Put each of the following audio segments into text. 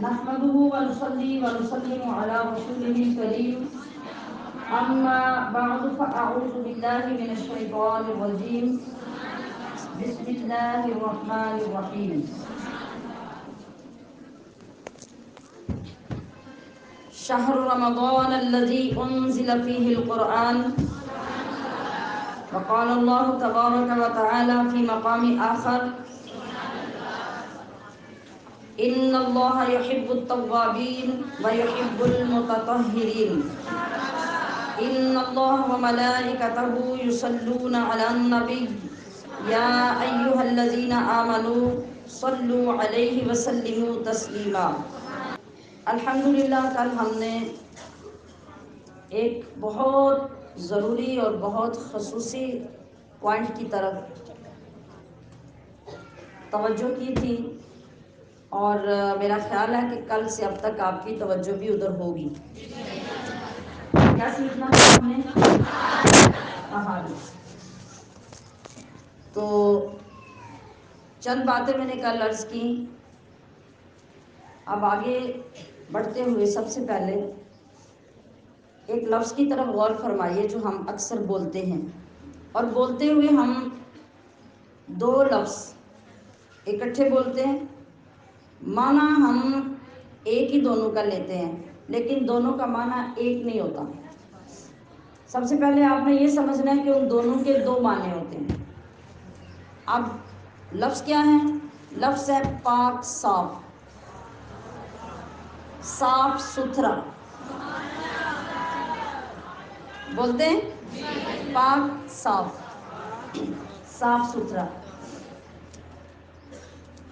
نحمده ونصلي ونسلم على رسوله الكريم أما بعد فأعوذ بالله من الشيطان الرجيم بسم الله الرحمن الرحيم شهر رمضان الذي أنزل فيه القرآن وقال الله تبارك وتعالى في مقام آخر إن الله يحب التوابين ويحب المتطهرين إن الله وملائكته يصلون على النبي يا أيها الذين آمنوا صلوا عليه وسلموا تسلیما۔ الحمدللہ کل ہم نے ایک بہت ضروری اور بہت خصوصی پوائنٹ کی طرف توجہ کی تھی اور میرا خیال ہے کہ کل سے اب تک آپ کی توجہ بھی ادھر ہوگی۔ کیا سیکھنا ہے ہم نے؟ احادیث۔ تو چند باتیں میں نے کل عرض کی۔ اب آگے بڑھتے ہوئے سب سے پہلے ایک لفظ کی طرف غور فرمائیے جو ہم اکثر بولتے ہیں، اور بولتے ہوئے ہم دو لفظ اکٹھے بولتے ہیں، معنی ہم ایک ہی دونوں کا لیتے ہیں لیکن دونوں کا معنی ایک نہیں ہوتا۔ سب سے پہلے آپ نے یہ سمجھنا ہے کہ ان دونوں کے دو معنی ہوتے ہیں۔ اب لفظ کیا ہے؟ لفظ ہے پاک صاف، صاف ستھرا۔ بولتے ہیں پاک صاف، صاف ستھرا۔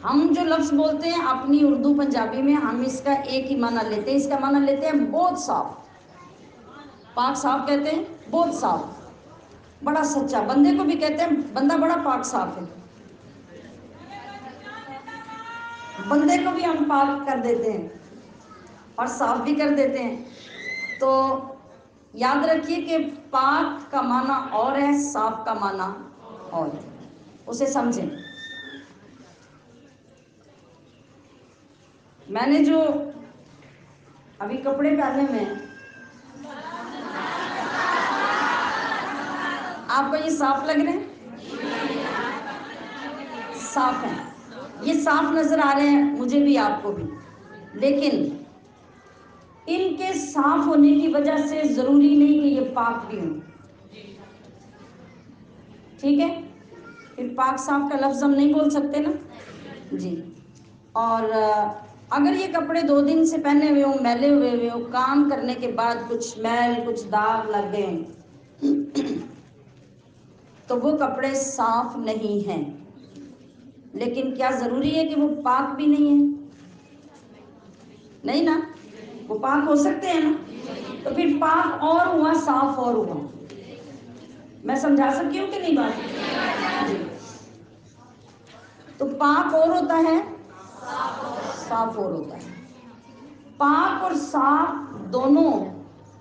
ہم جو لفظ بولتے ہیں اپنی اردو پنجابی میں، ہم اس کا ایک ہی معنی لیتے ہیں۔ اس کا معنی لیتے ہیں بہت صاف۔ پاک صاف کہتے ہیں بہت صاف، بڑا سچا۔ بندے کو بھی کہتے ہیں بندہ بڑا پاک صاف ہے۔ بندے کو بھی ہم پاک کر دیتے ہیں اور صاف بھی کر دیتے ہیں۔ تو یاد رکھیے کہ پاک کا معنی اور ہے، صاف کا معنی اور ہے، اسے سمجھیں۔ میں نے جو ابھی کپڑے پہنے ہوئے ہیں، آپ کو یہ صاف لگ رہے ہیں؟ صاف ہیں، یہ صاف نظر آ رہے ہیں مجھے بھی، آپ کو بھی، لیکن ان کے صاف ہونے کی وجہ سے ضروری نہیں کہ یہ پاک بھی ہوں۔ ٹھیک ہے؟ پھر پاک صاف کا لفظ ہم نہیں بول سکتے نا جی۔ اور اگر یہ کپڑے 2 دن سے پہنے ہوئے ہوں، میلے ہوئے ہوں، کام کرنے کے بعد کچھ میل کچھ داغ لگ گئے ہیں تو وہ کپڑے صاف نہیں ہیں، لیکن کیا ضروری ہے کہ وہ پاک بھی نہیں ہیں؟ نہیں نا، وہ پاک ہو سکتے ہیں نا۔ تو پھر پاک اور ہوا، صاف اور ہوا۔ میں سمجھا سکتی ہوں کہ نہیں بات؟ جی۔ تو پاک اور ہوتا ہے، صاف اور ہوتا ہے۔ پاک اور صاف دونوں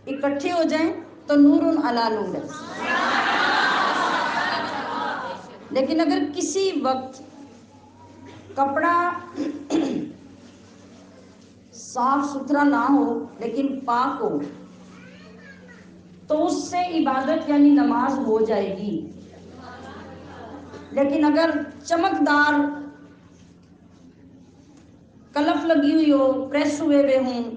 اکٹھے ہو جائیں تو نور علی نور ہے۔ لیکن اگر کسی وقت کپڑا صاف ستھرا نہ ہو لیکن پاک ہو تو اس سے عبادت یعنی نماز ہو جائے گی۔ لیکن اگر چمکدار کلف لگی ہوئی ہو، پریس ہوئے ہوئے ہوں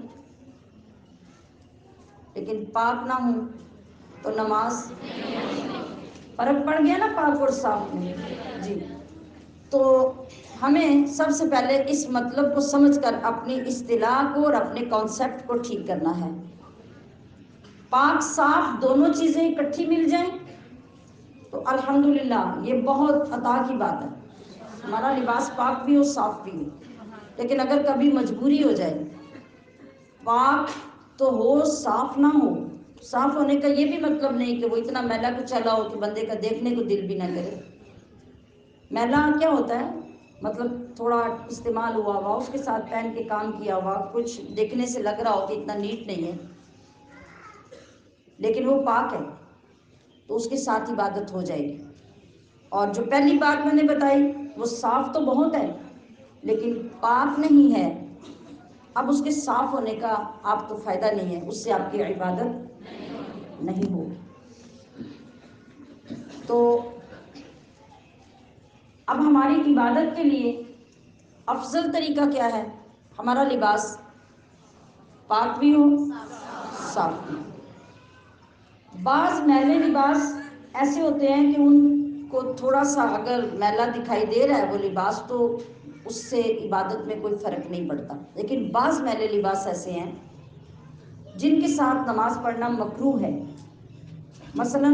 لیکن پاک نہ ہوں تو نماز، فرق پڑ گیا نا پاک اور صاف میں جی۔ تو ہمیں سب سے پہلے اس مطلب کو سمجھ کر اپنی اصطلاح کو اور اپنے کانسیپٹ کو ٹھیک کرنا ہے۔ پاک صاف دونوں چیزیں اکٹھی مل جائیں تو الحمدللہ یہ بہت عطا کی بات ہے، ہمارا لباس پاک بھی ہو صاف بھی ہو۔ لیکن اگر کبھی مجبوری ہو جائے، پاک تو ہو صاف نہ ہو، صاف ہونے کا یہ بھی مطلب نہیں کہ وہ اتنا میلا کچیلا ہو کہ بندے کا دیکھنے کو دل بھی نہ کرے۔ میلا کیا ہوتا ہے؟ مطلب تھوڑا استعمال ہوا ہوا، اس کے ساتھ پہن کے کام کیا ہوا، کچھ دیکھنے سے لگ رہا ہو کہ اتنا نیٹ نہیں ہے لیکن وہ پاک ہے تو اس کے ساتھ عبادت ہو جائے گی۔ اور جو پہلی بات میں نے بتائی وہ صاف تو بہت ہے لیکن پاک نہیں ہے، اب اس کے صاف ہونے کا آپ کو فائدہ نہیں ہے، اس سے آپ کی عبادت نہیں ہوگی۔ تو اب ہماری عبادت کے لیے افضل طریقہ کیا ہے؟ ہمارا لباس پاک بھی ہو، صاف بھی ہو۔ بعض میلے لباس ایسے ہوتے ہیں کہ ان کو تھوڑا سا اگر میلا دکھائی دے رہا ہے وہ لباس تو اس سے عبادت میں کوئی فرق نہیں پڑتا، لیکن بعض میلے لباس ایسے ہیں جن کے ساتھ نماز پڑھنا مکروہ ہے۔ مثلا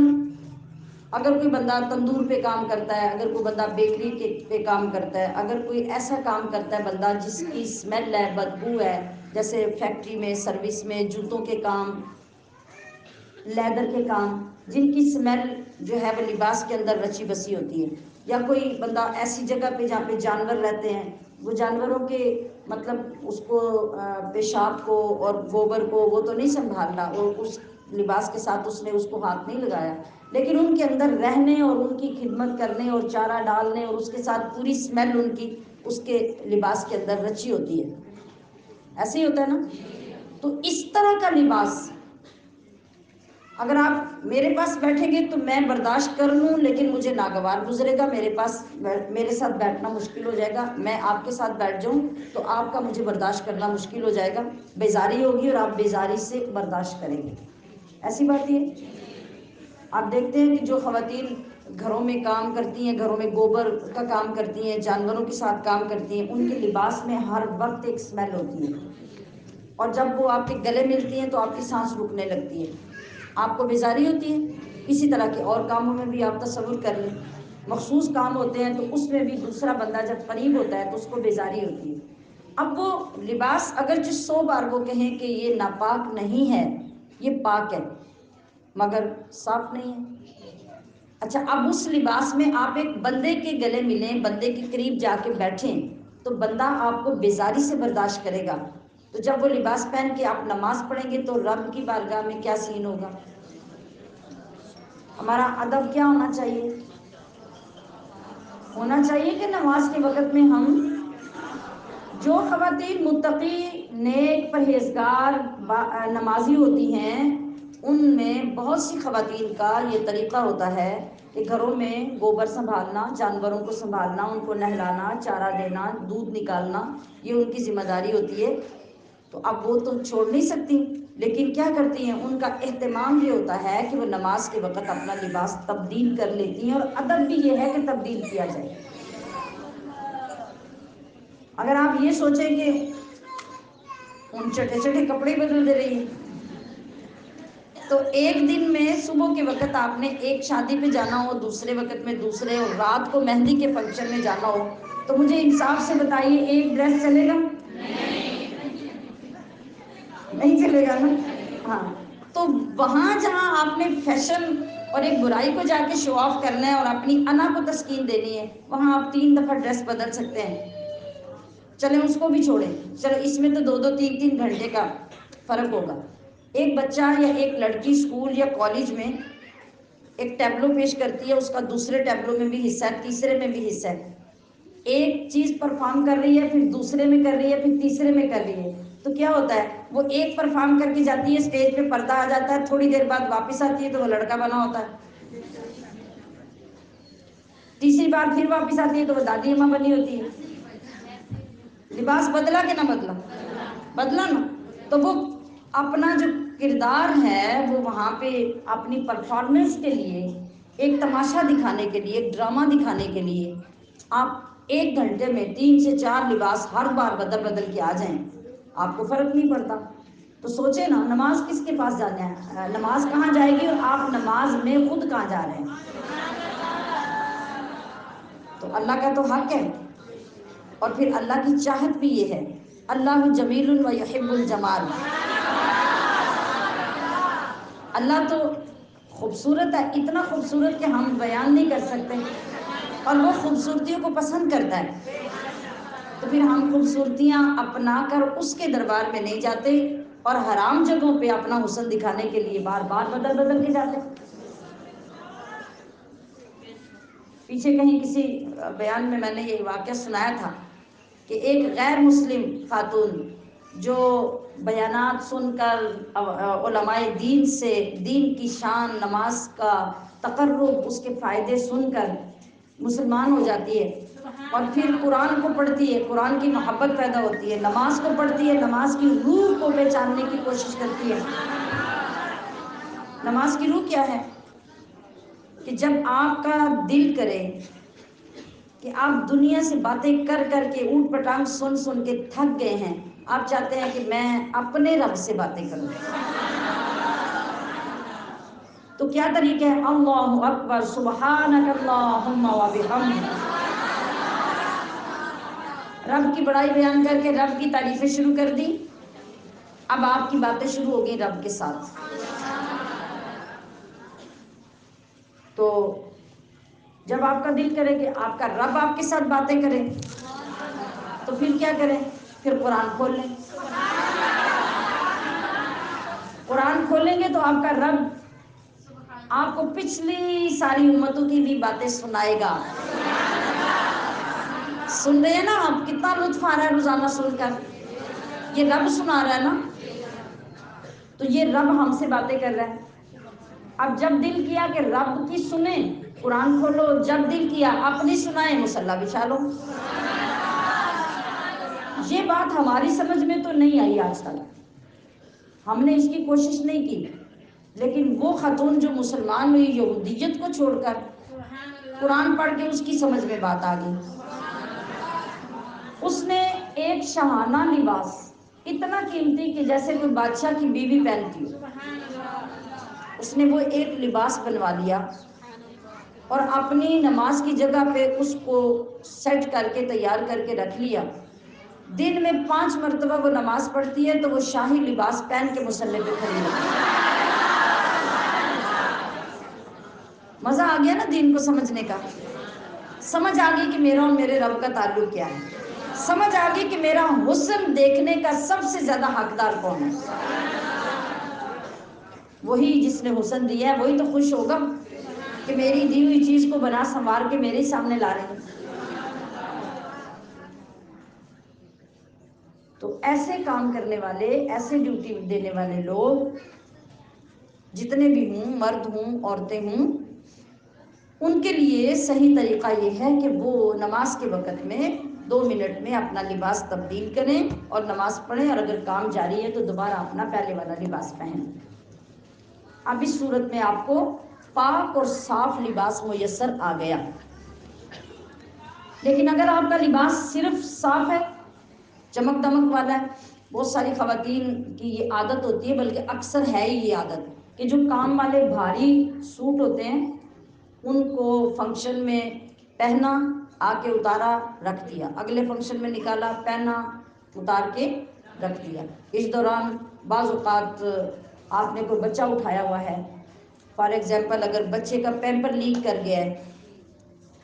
اگر کوئی بندہ تندور پہ کام کرتا ہے، اگر کوئی بندہ بیکری پہ کام کرتا ہے، اگر کوئی ایسا کام کرتا ہے بندہ جس کی اسمیل ہے، بدبو ہے، جیسے فیکٹری میں، سروس میں، جوتوں کے کام، لیدر کے کام، جن کی اسمیل جو ہے وہ لباس کے اندر رچی بسی ہوتی ہے، یا کوئی بندہ ایسی جگہ پہ جہاں پہ جانور رہتے ہیں، وہ جانوروں کے مطلب اس کو پیشاب کو اور گوبر کو وہ تو نہیں سنبھالنا، اور اس لباس کے ساتھ اس نے اس کو ہاتھ نہیں لگایا، لیکن ان کے اندر رہنے اور ان کی خدمت کرنے اور چارہ ڈالنے اور اس کے ساتھ پوری اسمیل ان کی اس کے لباس کے اندر رچی ہوتی ہے، ایسے ہی ہوتا ہے نا؟ تو اس طرح کا لباس اگر آپ میرے پاس بیٹھیں گے تو میں برداشت کر لوں، لیکن مجھے ناگوار گزرے گا، میرے ساتھ بیٹھنا مشکل ہو جائے گا، میں آپ کے ساتھ بیٹھ جاؤں تو آپ کا مجھے برداشت کرنا مشکل ہو جائے گا، بیزاری ہوگی اور آپ بیزاری سے برداشت کریں گے، ایسی بات یہ۔ آپ دیکھتے ہیں کہ جو خواتین گھروں میں کام کرتی ہیں، گھروں میں گوبر کا کام کرتی ہیں، جانوروں کے ساتھ کام کرتی ہیں، ان کے لباس میں ہر وقت ایک اسمیل ہوتی ہے، اور جب وہ آپ کے گلے ملتی ہیں تو آپ کی سانس رکنے لگتی ہے، آپ کو بیزاری ہوتی ہے۔ اسی طرح کے اور کاموں میں بھی آپ تصور کر لیں، مخصوص کام ہوتے ہیں تو اس میں بھی دوسرا بندہ جب قریب ہوتا ہے تو اس کو بیزاری ہوتی ہے۔ اب وہ لباس اگرچہ 100 بار وہ کہیں کہ یہ ناپاک نہیں ہے، یہ پاک ہے، مگر صاف نہیں ہے۔ اچھا، اب اس لباس میں آپ ایک بندے کے گلے ملیں، بندے کے قریب جا کے بیٹھیں تو بندہ آپ کو بیزاری سے برداشت کرے گا، تو جب وہ لباس پہن کے آپ نماز پڑھیں گے تو رب کی بارگاہ میں کیا سین ہوگا؟ ہمارا ادب کیا ہونا چاہیے؟ ہونا چاہیے کہ نماز کے وقت میں ہم، جو خواتین متقی، نیک، پرہیزگار، نمازی ہوتی ہیں، ان میں بہت سی خواتین کا یہ طریقہ ہوتا ہے کہ گھروں میں گوبر سنبھالنا، جانوروں کو سنبھالنا، ان کو نہلانا، چارہ دینا، دودھ نکالنا، یہ ان کی ذمہ داری ہوتی ہے۔ تو اب وہ تو چھوڑ نہیں سکتی، لیکن کیا کرتی ہیں، ان کا اہتمام یہ ہوتا ہے کہ وہ نماز کے وقت اپنا لباس تبدیل کر لیتی ہیں، اور ادب بھی یہ ہے کہ تبدیل کیا جائے۔ اگر آپ یہ سوچیں کہ ان چٹے چٹے کپڑے بدل دے رہی ہیں، تو ایک دن میں صبح کے وقت آپ نے ایک شادی پہ جانا ہو، دوسرے وقت میں دوسرے، اور رات کو مہندی کے فنکشن میں جانا ہو، تو مجھے انصاف سے بتائیے ایک ڈریس چلے گا؟ نہیں چلے گا نا؟ ہاں، تو وہاں جہاں آپ نے فیشن اور ایک برائی کو جا کے شو آف کرنا ہے اور اپنی انا کو تسکین دینی ہے، وہاں آپ 3 دفعہ ڈریس بدل سکتے ہیں، چلیں اس کو بھی چھوڑیں، چلیں اس میں تو 2-2 3-3 گھنٹے کا فرق ہوگا۔ ایک بچہ یا ایک لڑکی اسکول یا کالج میں ایک ٹیبلو پیش کرتی ہے، اس کا دوسرے ٹیبلو میں بھی حصہ ہے، تیسرے میں بھی حصہ ہے، ایک چیز پرفارم کر رہی ہے، پھر دوسرے میں کر رہی ہے، پھر تیسرے میں کر رہی ہے، تو کیا ہوتا ہے، وہ ایک پرفارم کر کے جاتی ہے، اسٹیج پہ پردہ آ جاتا ہے، تھوڑی دیر بعد واپس آتی ہے تو وہ لڑکا بنا ہوتا ہے، تیسری بار پھر واپس آتی ہے تو وہ دادی اماں بنی ہوتی ہے۔ لباس بدلا کہ نہ بدلا؟ بدلا نا؟ تو وہ اپنا جو کردار ہے وہ وہاں پہ اپنی پرفارمنس کے لیے، ایک تماشا دکھانے کے لیے، ایک ڈرامہ دکھانے کے لیے آپ 1 گھنٹے میں 3 سے 4 لباس ہر بار بدل بدل کے آ جائیں، آپ کو فرق نہیں پڑتا۔ تو سوچیں نا، نماز کس کے پاس جانا ہے، نماز کہاں جائے گی، اور آپ نماز میں خود کہاں جا رہے ہیں؟ تو اللہ کا تو حق ہے، اور پھر اللہ کی چاہت بھی یہ ہے، اللہ جمیل و یحب الجمال، اللہ تو خوبصورت ہے، اتنا خوبصورت کہ ہم بیان نہیں کر سکتے، اور وہ خوبصورتیوں کو پسند کرتا ہے، تو پھر ہم خوبصورتیاں اپنا کر اس کے دربار میں نہیں جاتے، اور حرام جگہوں پہ اپنا حسن دکھانے کے لیے بار بار بدل بدل کے جاتے۔ پیچھے کہیں کسی بیان میں نے یہ واقعہ سنایا تھا کہ ایک غیر مسلم خاتون جو بیانات سن کر علماء دین سے دین کی شان، نماز کا تقرب، اس کے فائدے سن کر مسلمان ہو جاتی ہے، اور پھر قرآن کو پڑھتی ہے، قرآن کی محبت پیدا ہوتی ہے، نماز کو پڑھتی ہے، نماز کی روح کو پہچاننے کی کوشش کرتی ہے۔ نماز کی روح کیا ہے؟ کہ جب آپ کا دل کرے کہ آپ دنیا سے باتیں کر کر کے اوٹ پٹانگ سن سن کے تھک گئے ہیں، آپ چاہتے ہیں کہ میں اپنے رب سے باتیں کروں، تو کیا طریقہ ہے؟ اللہ اکبر، سبحانک اللہم و بحمدک، رب کی بڑائی بیان کر کے رب کی تعریفیں شروع کر دی۔ اب آپ کی باتیں شروع ہو گئی رب کے ساتھ۔ تو جب آپ کا دل کرے کہ آپ کا رب آپ کے ساتھ باتیں کرے، تو پھر کیا کریں؟ پھر قرآن کھول لیں۔ قرآن کھولیں گے تو آپ کا رب آپ کو پچھلی ساری امتوں کی بھی باتیں سنائے گا۔ سن رہے ہیں نا آپ؟ کتنا لطف آ رہا ہے روزانہ سن کر؟ یہ رب سنا رہا ہے نا، تو یہ رب ہم سے باتیں کر رہا ہے۔ اب جب دل کیا کہ رب کی سنیں، قرآن کھولو، جب دل کیا اپنی سنائیں، مصلی بچھا لو۔ یہ بات ہماری سمجھ میں تو نہیں آئی آج تک، ہم نے اس کی کوشش نہیں کی، لیکن وہ خاتون جو مسلمان ہوئی، یہودیت کو چھوڑ کر قرآن پڑھ کے اس کی سمجھ میں بات آ گئی۔ اس نے ایک شاہانہ لباس، اتنا قیمتی کہ جیسے کوئی بادشاہ کی بیوی پہنتی ہو، اس نے وہ ایک لباس بنوا لیا اور اپنی نماز کی جگہ پہ اس کو سیٹ کر کے تیار کر کے رکھ لیا۔ دن میں 5 مرتبہ وہ نماز پڑھتی ہے تو وہ شاہی لباس پہن کے مصلی پہ کھڑی ہوتی ہے۔ مزہ آ گیا نا دین کو سمجھنے کا؟ سمجھ آ گئی کہ میرا اور میرے رب کا تعلق کیا ہے، سمجھ آ گئی کہ میرا حسن دیکھنے کا سب سے زیادہ حقدار کون ہے۔ وہی جس نے حسن دیا ہے، وہی تو خوش ہوگا کہ میری دی ہوئی چیز کو بنا سنوار کے میرے سامنے لا رہے ہیں۔ تو ایسے کام کرنے والے، ایسے ڈیوٹی دینے والے لوگ جتنے بھی ہوں، مرد ہوں، عورتیں ہوں، ان کے لیے صحیح طریقہ یہ ہے کہ وہ نماز کے وقت میں 2 منٹ میں اپنا لباس تبدیل کریں اور نماز پڑھیں، اور اگر کام جاری ہے تو دوبارہ اپنا پہلے والا لباس پہنیں۔ اب اس صورت میں آپ کو پاک اور صاف لباس میسر آ گیا۔ لیکن اگر آپ کا لباس صرف صاف ہے، چمک دمک والا ہے، بہت ساری خواتین کی یہ عادت ہوتی ہے، بلکہ اکثر ہے ہی یہ عادت، کہ جو کام والے بھاری سوٹ ہوتے ہیں ان کو فنکشن میں پہنا، آ کے اتارا، رکھ دیا، اگلے فنکشن میں نکالا، پہنا، اتار کے رکھ دیا۔ اس دوران بعض اوقات آپ نے کوئی بچہ اٹھایا ہوا ہے، فار ایگزامپل اگر بچے کا پیمپر لیک کر گیا ہے،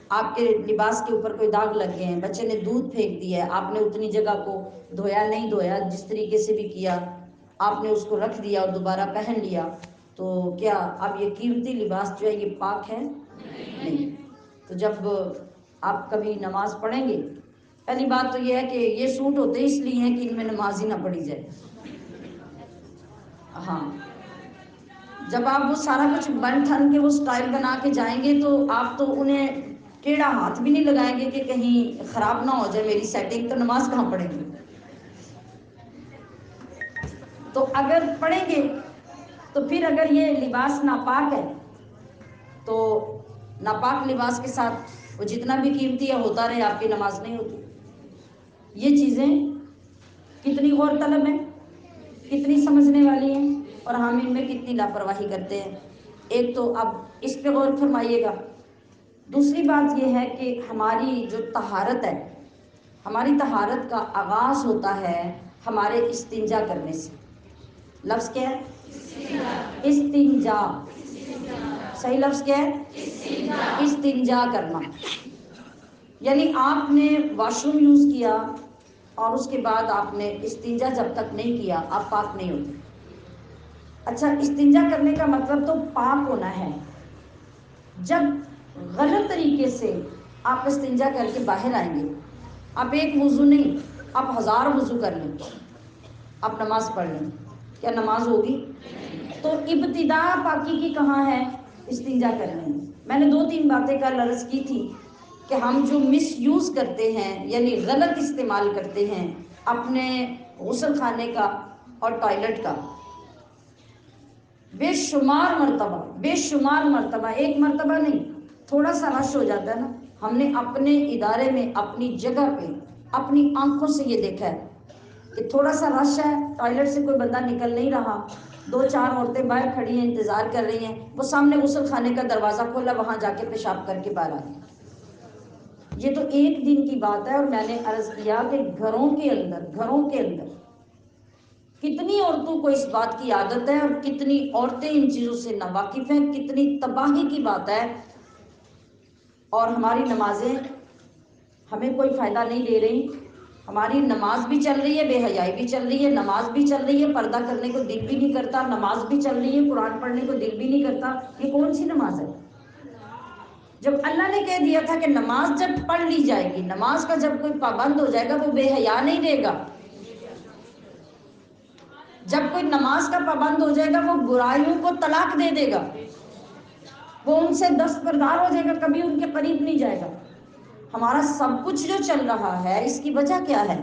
آپ کے لباس کے اوپر کوئی داغ لگ گئے ہیں، بچے نے دودھ پھینک دیا ہے، آپ نے اتنی جگہ کو دھویا نہیں دھویا، جس طریقے سے بھی کیا آپ نے اس کو رکھ دیا اور دوبارہ پہن لیا، تو کیا اب یہ قیمتی لباس جو ہے یہ پاک ہے؟ نہیں۔ تو جب آپ کبھی نماز پڑھیں گے، پہلی بات تو یہ ہے کہ یہ سوٹ ہوتے اس لیے ہیں کہ ان میں نماز ہی نہ پڑھی جائے۔ ہاں، جب آپ وہ سارا کچھ بن ٹھن کے وہ سٹائل بنا کے جائیں گے تو آپ تو انہیں ٹیڑھا ہاتھ بھی نہیں لگائیں گے کہ کہیں خراب نہ ہو جائے میری سیٹنگ، تو نماز کہاں پڑھیں گے؟ تو اگر پڑھیں گے تو پھر اگر یہ لباس ناپاک ہے تو ناپاک لباس کے ساتھ وہ جتنا بھی قیمتی ہے ہوتا رہے، آپ کی نماز نہیں ہوتی۔ یہ چیزیں کتنی غور طلب ہیں، کتنی سمجھنے والی ہیں، اور ہم ان میں کتنی لاپرواہی کرتے ہیں۔ ایک تو اب اس پہ غور فرمائیے گا۔ دوسری بات یہ ہے کہ ہماری جو طہارت ہے، ہماری طہارت کا آغاز ہوتا ہے ہمارے استنجا کرنے سے۔ لفظ کیا ہے؟ استنجا۔ صحیح لفظ کیا ہے؟ استنجا کرنا۔ یعنی آپ نے واش روم یوز کیا اور اس کے بعد آپ نے استنجا جب تک نہیں کیا آپ پاک نہیں ہوتے۔ اچھا، استنجا کرنے کا مطلب تو پاک ہونا ہے۔ جب غلط طریقے سے آپ استنجا کر کے باہر آئیں گے، آپ ایک وضو نہیں، آپ 1000 وضو کر لیں، آپ نماز پڑھ لیں، کیا نماز ہوگی؟ تو ابتدا پاکی کی کہاں ہے؟ استنجا کرنے میں۔ میں نے 2-3 باتیں کل عرض کی تھی کہ ہم جو مس یوز کرتے ہیں، یعنی غلط استعمال کرتے ہیں اپنے غسل خانے کا اور ٹوائلٹ کا، بے شمار مرتبہ، ایک مرتبہ نہیں، تھوڑا سا رش ہو جاتا ہے نا، ہم نے اپنے ادارے میں اپنی جگہ پہ اپنی آنکھوں سے یہ دیکھا ہے کہ تھوڑا سا رش ہے، ٹوائلٹ سے کوئی بندہ نکل نہیں رہا، 2-4 عورتیں باہر کھڑی ہیں، انتظار کر رہی ہیں، وہ سامنے غسل خانے کا دروازہ کھولا، وہاں جا کے پیشاب کر کے باہر آ گئی۔ یہ تو ایک دن کی بات ہے، اور میں نے عرض کیا کہ گھروں کے اندر کتنی عورتوں کو اس بات کی عادت ہے، اور کتنی عورتیں ان چیزوں سے ناواقف ہیں، کتنی تباہی کی بات ہے، اور ہماری نمازیں ہمیں کوئی فائدہ نہیں دے رہی۔ ہماری نماز بھی چل رہی ہے، بے حیائی بھی چل رہی ہے، نماز بھی چل رہی ہے، پردہ کرنے کو دل بھی نہیں کرتا، نماز بھی چل رہی ہے، قرآن پڑھنے کو دل بھی نہیں کرتا۔ یہ کون سی نماز ہے؟ جب اللہ نے کہہ دیا تھا کہ نماز جب پڑھ لی جائے گی، نماز کا جب کوئی پابند ہو جائے گا وہ بے حیا نہیں رہے گا، جب کوئی نماز کا پابند ہو جائے گا وہ برائیوں کو طلاق دے دے گا، وہ ان سے دستبردار ہو جائے گا، کبھی ان کے قریب نہیں جائے گا۔ ہمارا سب کچھ جو چل رہا ہے، اس کی وجہ کیا ہے؟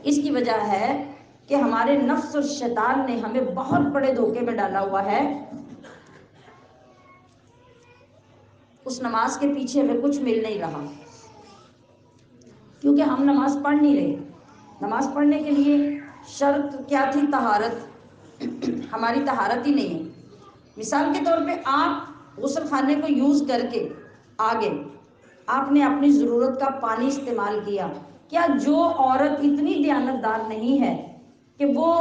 اس کی وجہ ہے کہ ہمارے نفس اور شیطان نے ہمیں بہت بڑے دھوکے میں ڈالا ہوا ہے۔ اس نماز کے پیچھے ہمیں کچھ مل نہیں رہا، کیونکہ ہم نماز پڑھ نہیں رہے۔ نماز پڑھنے کے لیے شرط کیا تھی؟ طہارت۔ ہماری طہارت ہی نہیں ہے۔ مثال کے طور پہ آپ غسل خانے کو یوز کر کے آگے آپ نے اپنی ضرورت کا پانی استعمال کیا، کیا جو عورت اتنی دیانتدار نہیں ہے کہ وہ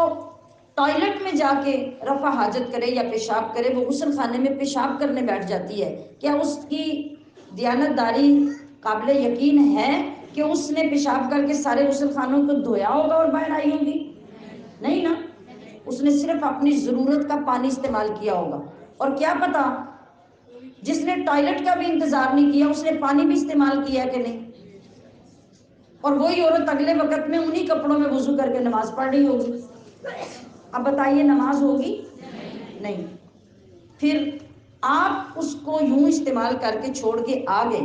ٹوائلٹ میں جا کے رفع حاجت کرے یا پیشاب کرے، وہ غسل خانے میں پیشاب کرنے بیٹھ جاتی ہے، کیا اس کی دیانتداری قابل یقین ہے کہ اس نے پیشاب کر کے سارے غسل خانوں کو دھویا ہوگا اور باہر آئی ہوگی؟ نہیں نا، اس نے صرف اپنی ضرورت کا پانی استعمال کیا ہوگا۔ اور کیا پتا جس نے ٹوائلٹ کا بھی انتظار نہیں کیا اس نے پانی بھی استعمال کیا کہ نہیں، اور وہی عورت اگلے وقت میں انہی کپڑوں میں وضو کر کے نماز پڑھ رہی ہوگی۔ اب بتائیے نماز ہوگی؟ نہیں۔ پھر آپ اس کو یوں استعمال کر کے چھوڑ کے آ گئے،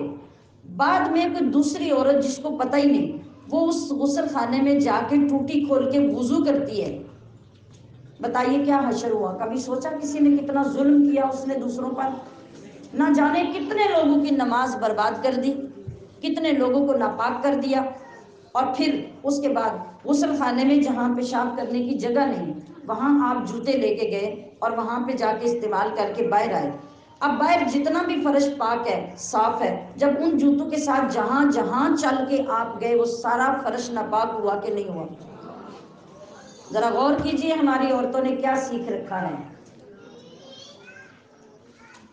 بعد میں کوئی دوسری عورت جس کو پتہ ہی نہیں وہ اس غسل خانے میں جا کے ٹوٹی کھول کے وضو کرتی ہے، بتائیے کیا حشر ہوا؟ کبھی سوچا کسی نے کتنا ظلم کیا اس نے دوسروں پر؟ نہ جانے کتنے لوگوں کی نماز برباد کر دی، کتنے لوگوں کو ناپاک کر دیا، اور پھر اس کے بعد غسل خانے میں جہاں پیشاب کرنے کی جگہ نہیں وہاں آپ جوتے لے کے گئے اور وہاں پہ جا کے استعمال کر کے باہر آئے۔ اب باہر جتنا بھی فرش پاک ہے، صاف ہے، جب ان جوتوں کے ساتھ جہاں جہاں چل کے آپ گئے وہ سارا فرش ناپاک ہوا کہ نہیں ہوا؟ ذرا غور کیجئے ہماری عورتوں نے کیا سیکھ رکھا ہے،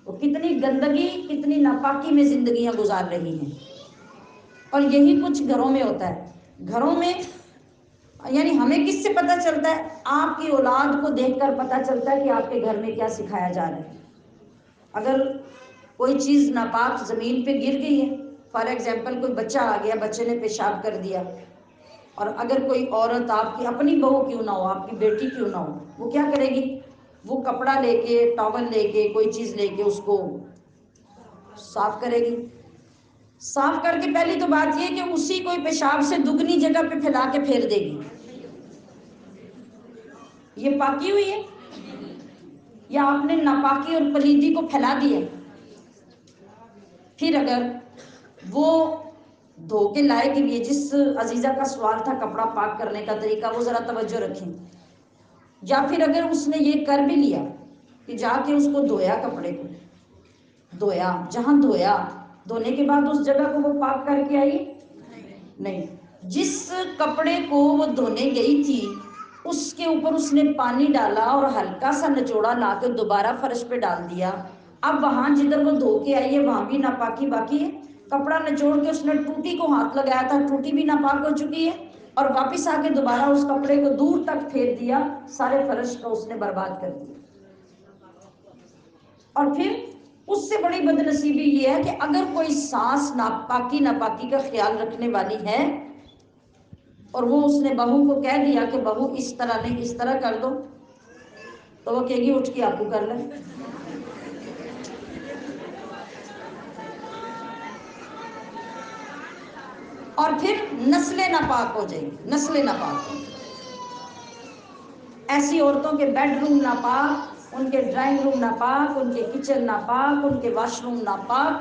وہ کتنی گندگی کتنی ناپاکی میں زندگیاں گزار رہی ہیں۔ اور یہی کچھ گھروں میں ہوتا ہے، گھروں میں یعنی ہمیں کس سے پتہ چلتا ہے؟ آپ کی اولاد کو دیکھ کر پتہ چلتا ہے کہ آپ کے گھر میں کیا سکھایا جا رہا ہے۔ اگر کوئی چیز ناپاک زمین پہ گر گئی ہے، فار ایگزامپل کوئی بچہ آ گیا، بچے نے پیشاب کر دیا، اور اگر کوئی عورت آپ کی اپنی بہو کیوں نہ ہو، آپ کی بیٹی کیوں نہ ہو، وہ کیا کرے گی؟ وہ کپڑا لے کے، ٹاول لے کے، کوئی چیز لے کے اس کو صاف کرے گی۔ صاف کر کے پہلی تو بات یہ کہ اسی کوئی پیشاب سے دگنی جگہ پہ پھیلا کے پھیر دے گی، یہ پاکی ہوئی ہے یا آپ نے ناپاکی اور پلیدی کو پھیلا دیا؟ پھر اگر وہ دھو کے لائے کے لیے، جس عزیزہ کا سوال تھا کپڑا پاک کرنے کا طریقہ، وہ ذرا توجہ رکھیں، یا پھر اگر اس نے یہ کر بھی لیا کہ جا کے اس کو دھویا، کپڑے کو دھویا، جہاں دھویا، دھونے کے بعد اس جگہ کو وہ پاک کر کے آئی؟ نہیں، جس کپڑے کو وہ دھونے گئی تھی اس کے اوپر اس نے پانی ڈالا اور ہلکا سا نچوڑا لا کے دوبارہ فرش پہ ڈال دیا، اب وہاں جدھر وہ دھو کے آئی ہے وہاں بھی ناپاکی باقی ہے۔ کپڑا نچوڑ کے اس نے ٹوٹی کو ہاتھ لگایا تھا، ٹوٹی بھی ناپاک ہو چکی ہے، اور واپس آ کے دوبارہ اس کپڑے کو دور تک پھیر دیا، سارے فرش کو اس نے برباد کر دیا۔ اور پھر اس سے بڑی بدنصیبی یہ ہے کہ اگر کوئی سانس ناپاکی کا خیال رکھنے والی ہے اور وہ اس نے بہو کو کہہ دیا کہ بہو اس طرح نہیں اس طرح کر دو، تو وہ کہے گی اٹھ کے آپ کو کر لیں۔ اور پھر نسلیں ناپاک ہو جائیں گی، نسلیں ناپاک ہو جائیں گی۔ ایسی عورتوں کے بیڈ روم ناپاک، ان کے ڈرائنگ روم ناپاک، ان کے کچن ناپاک، ان کے واش روم ناپاک۔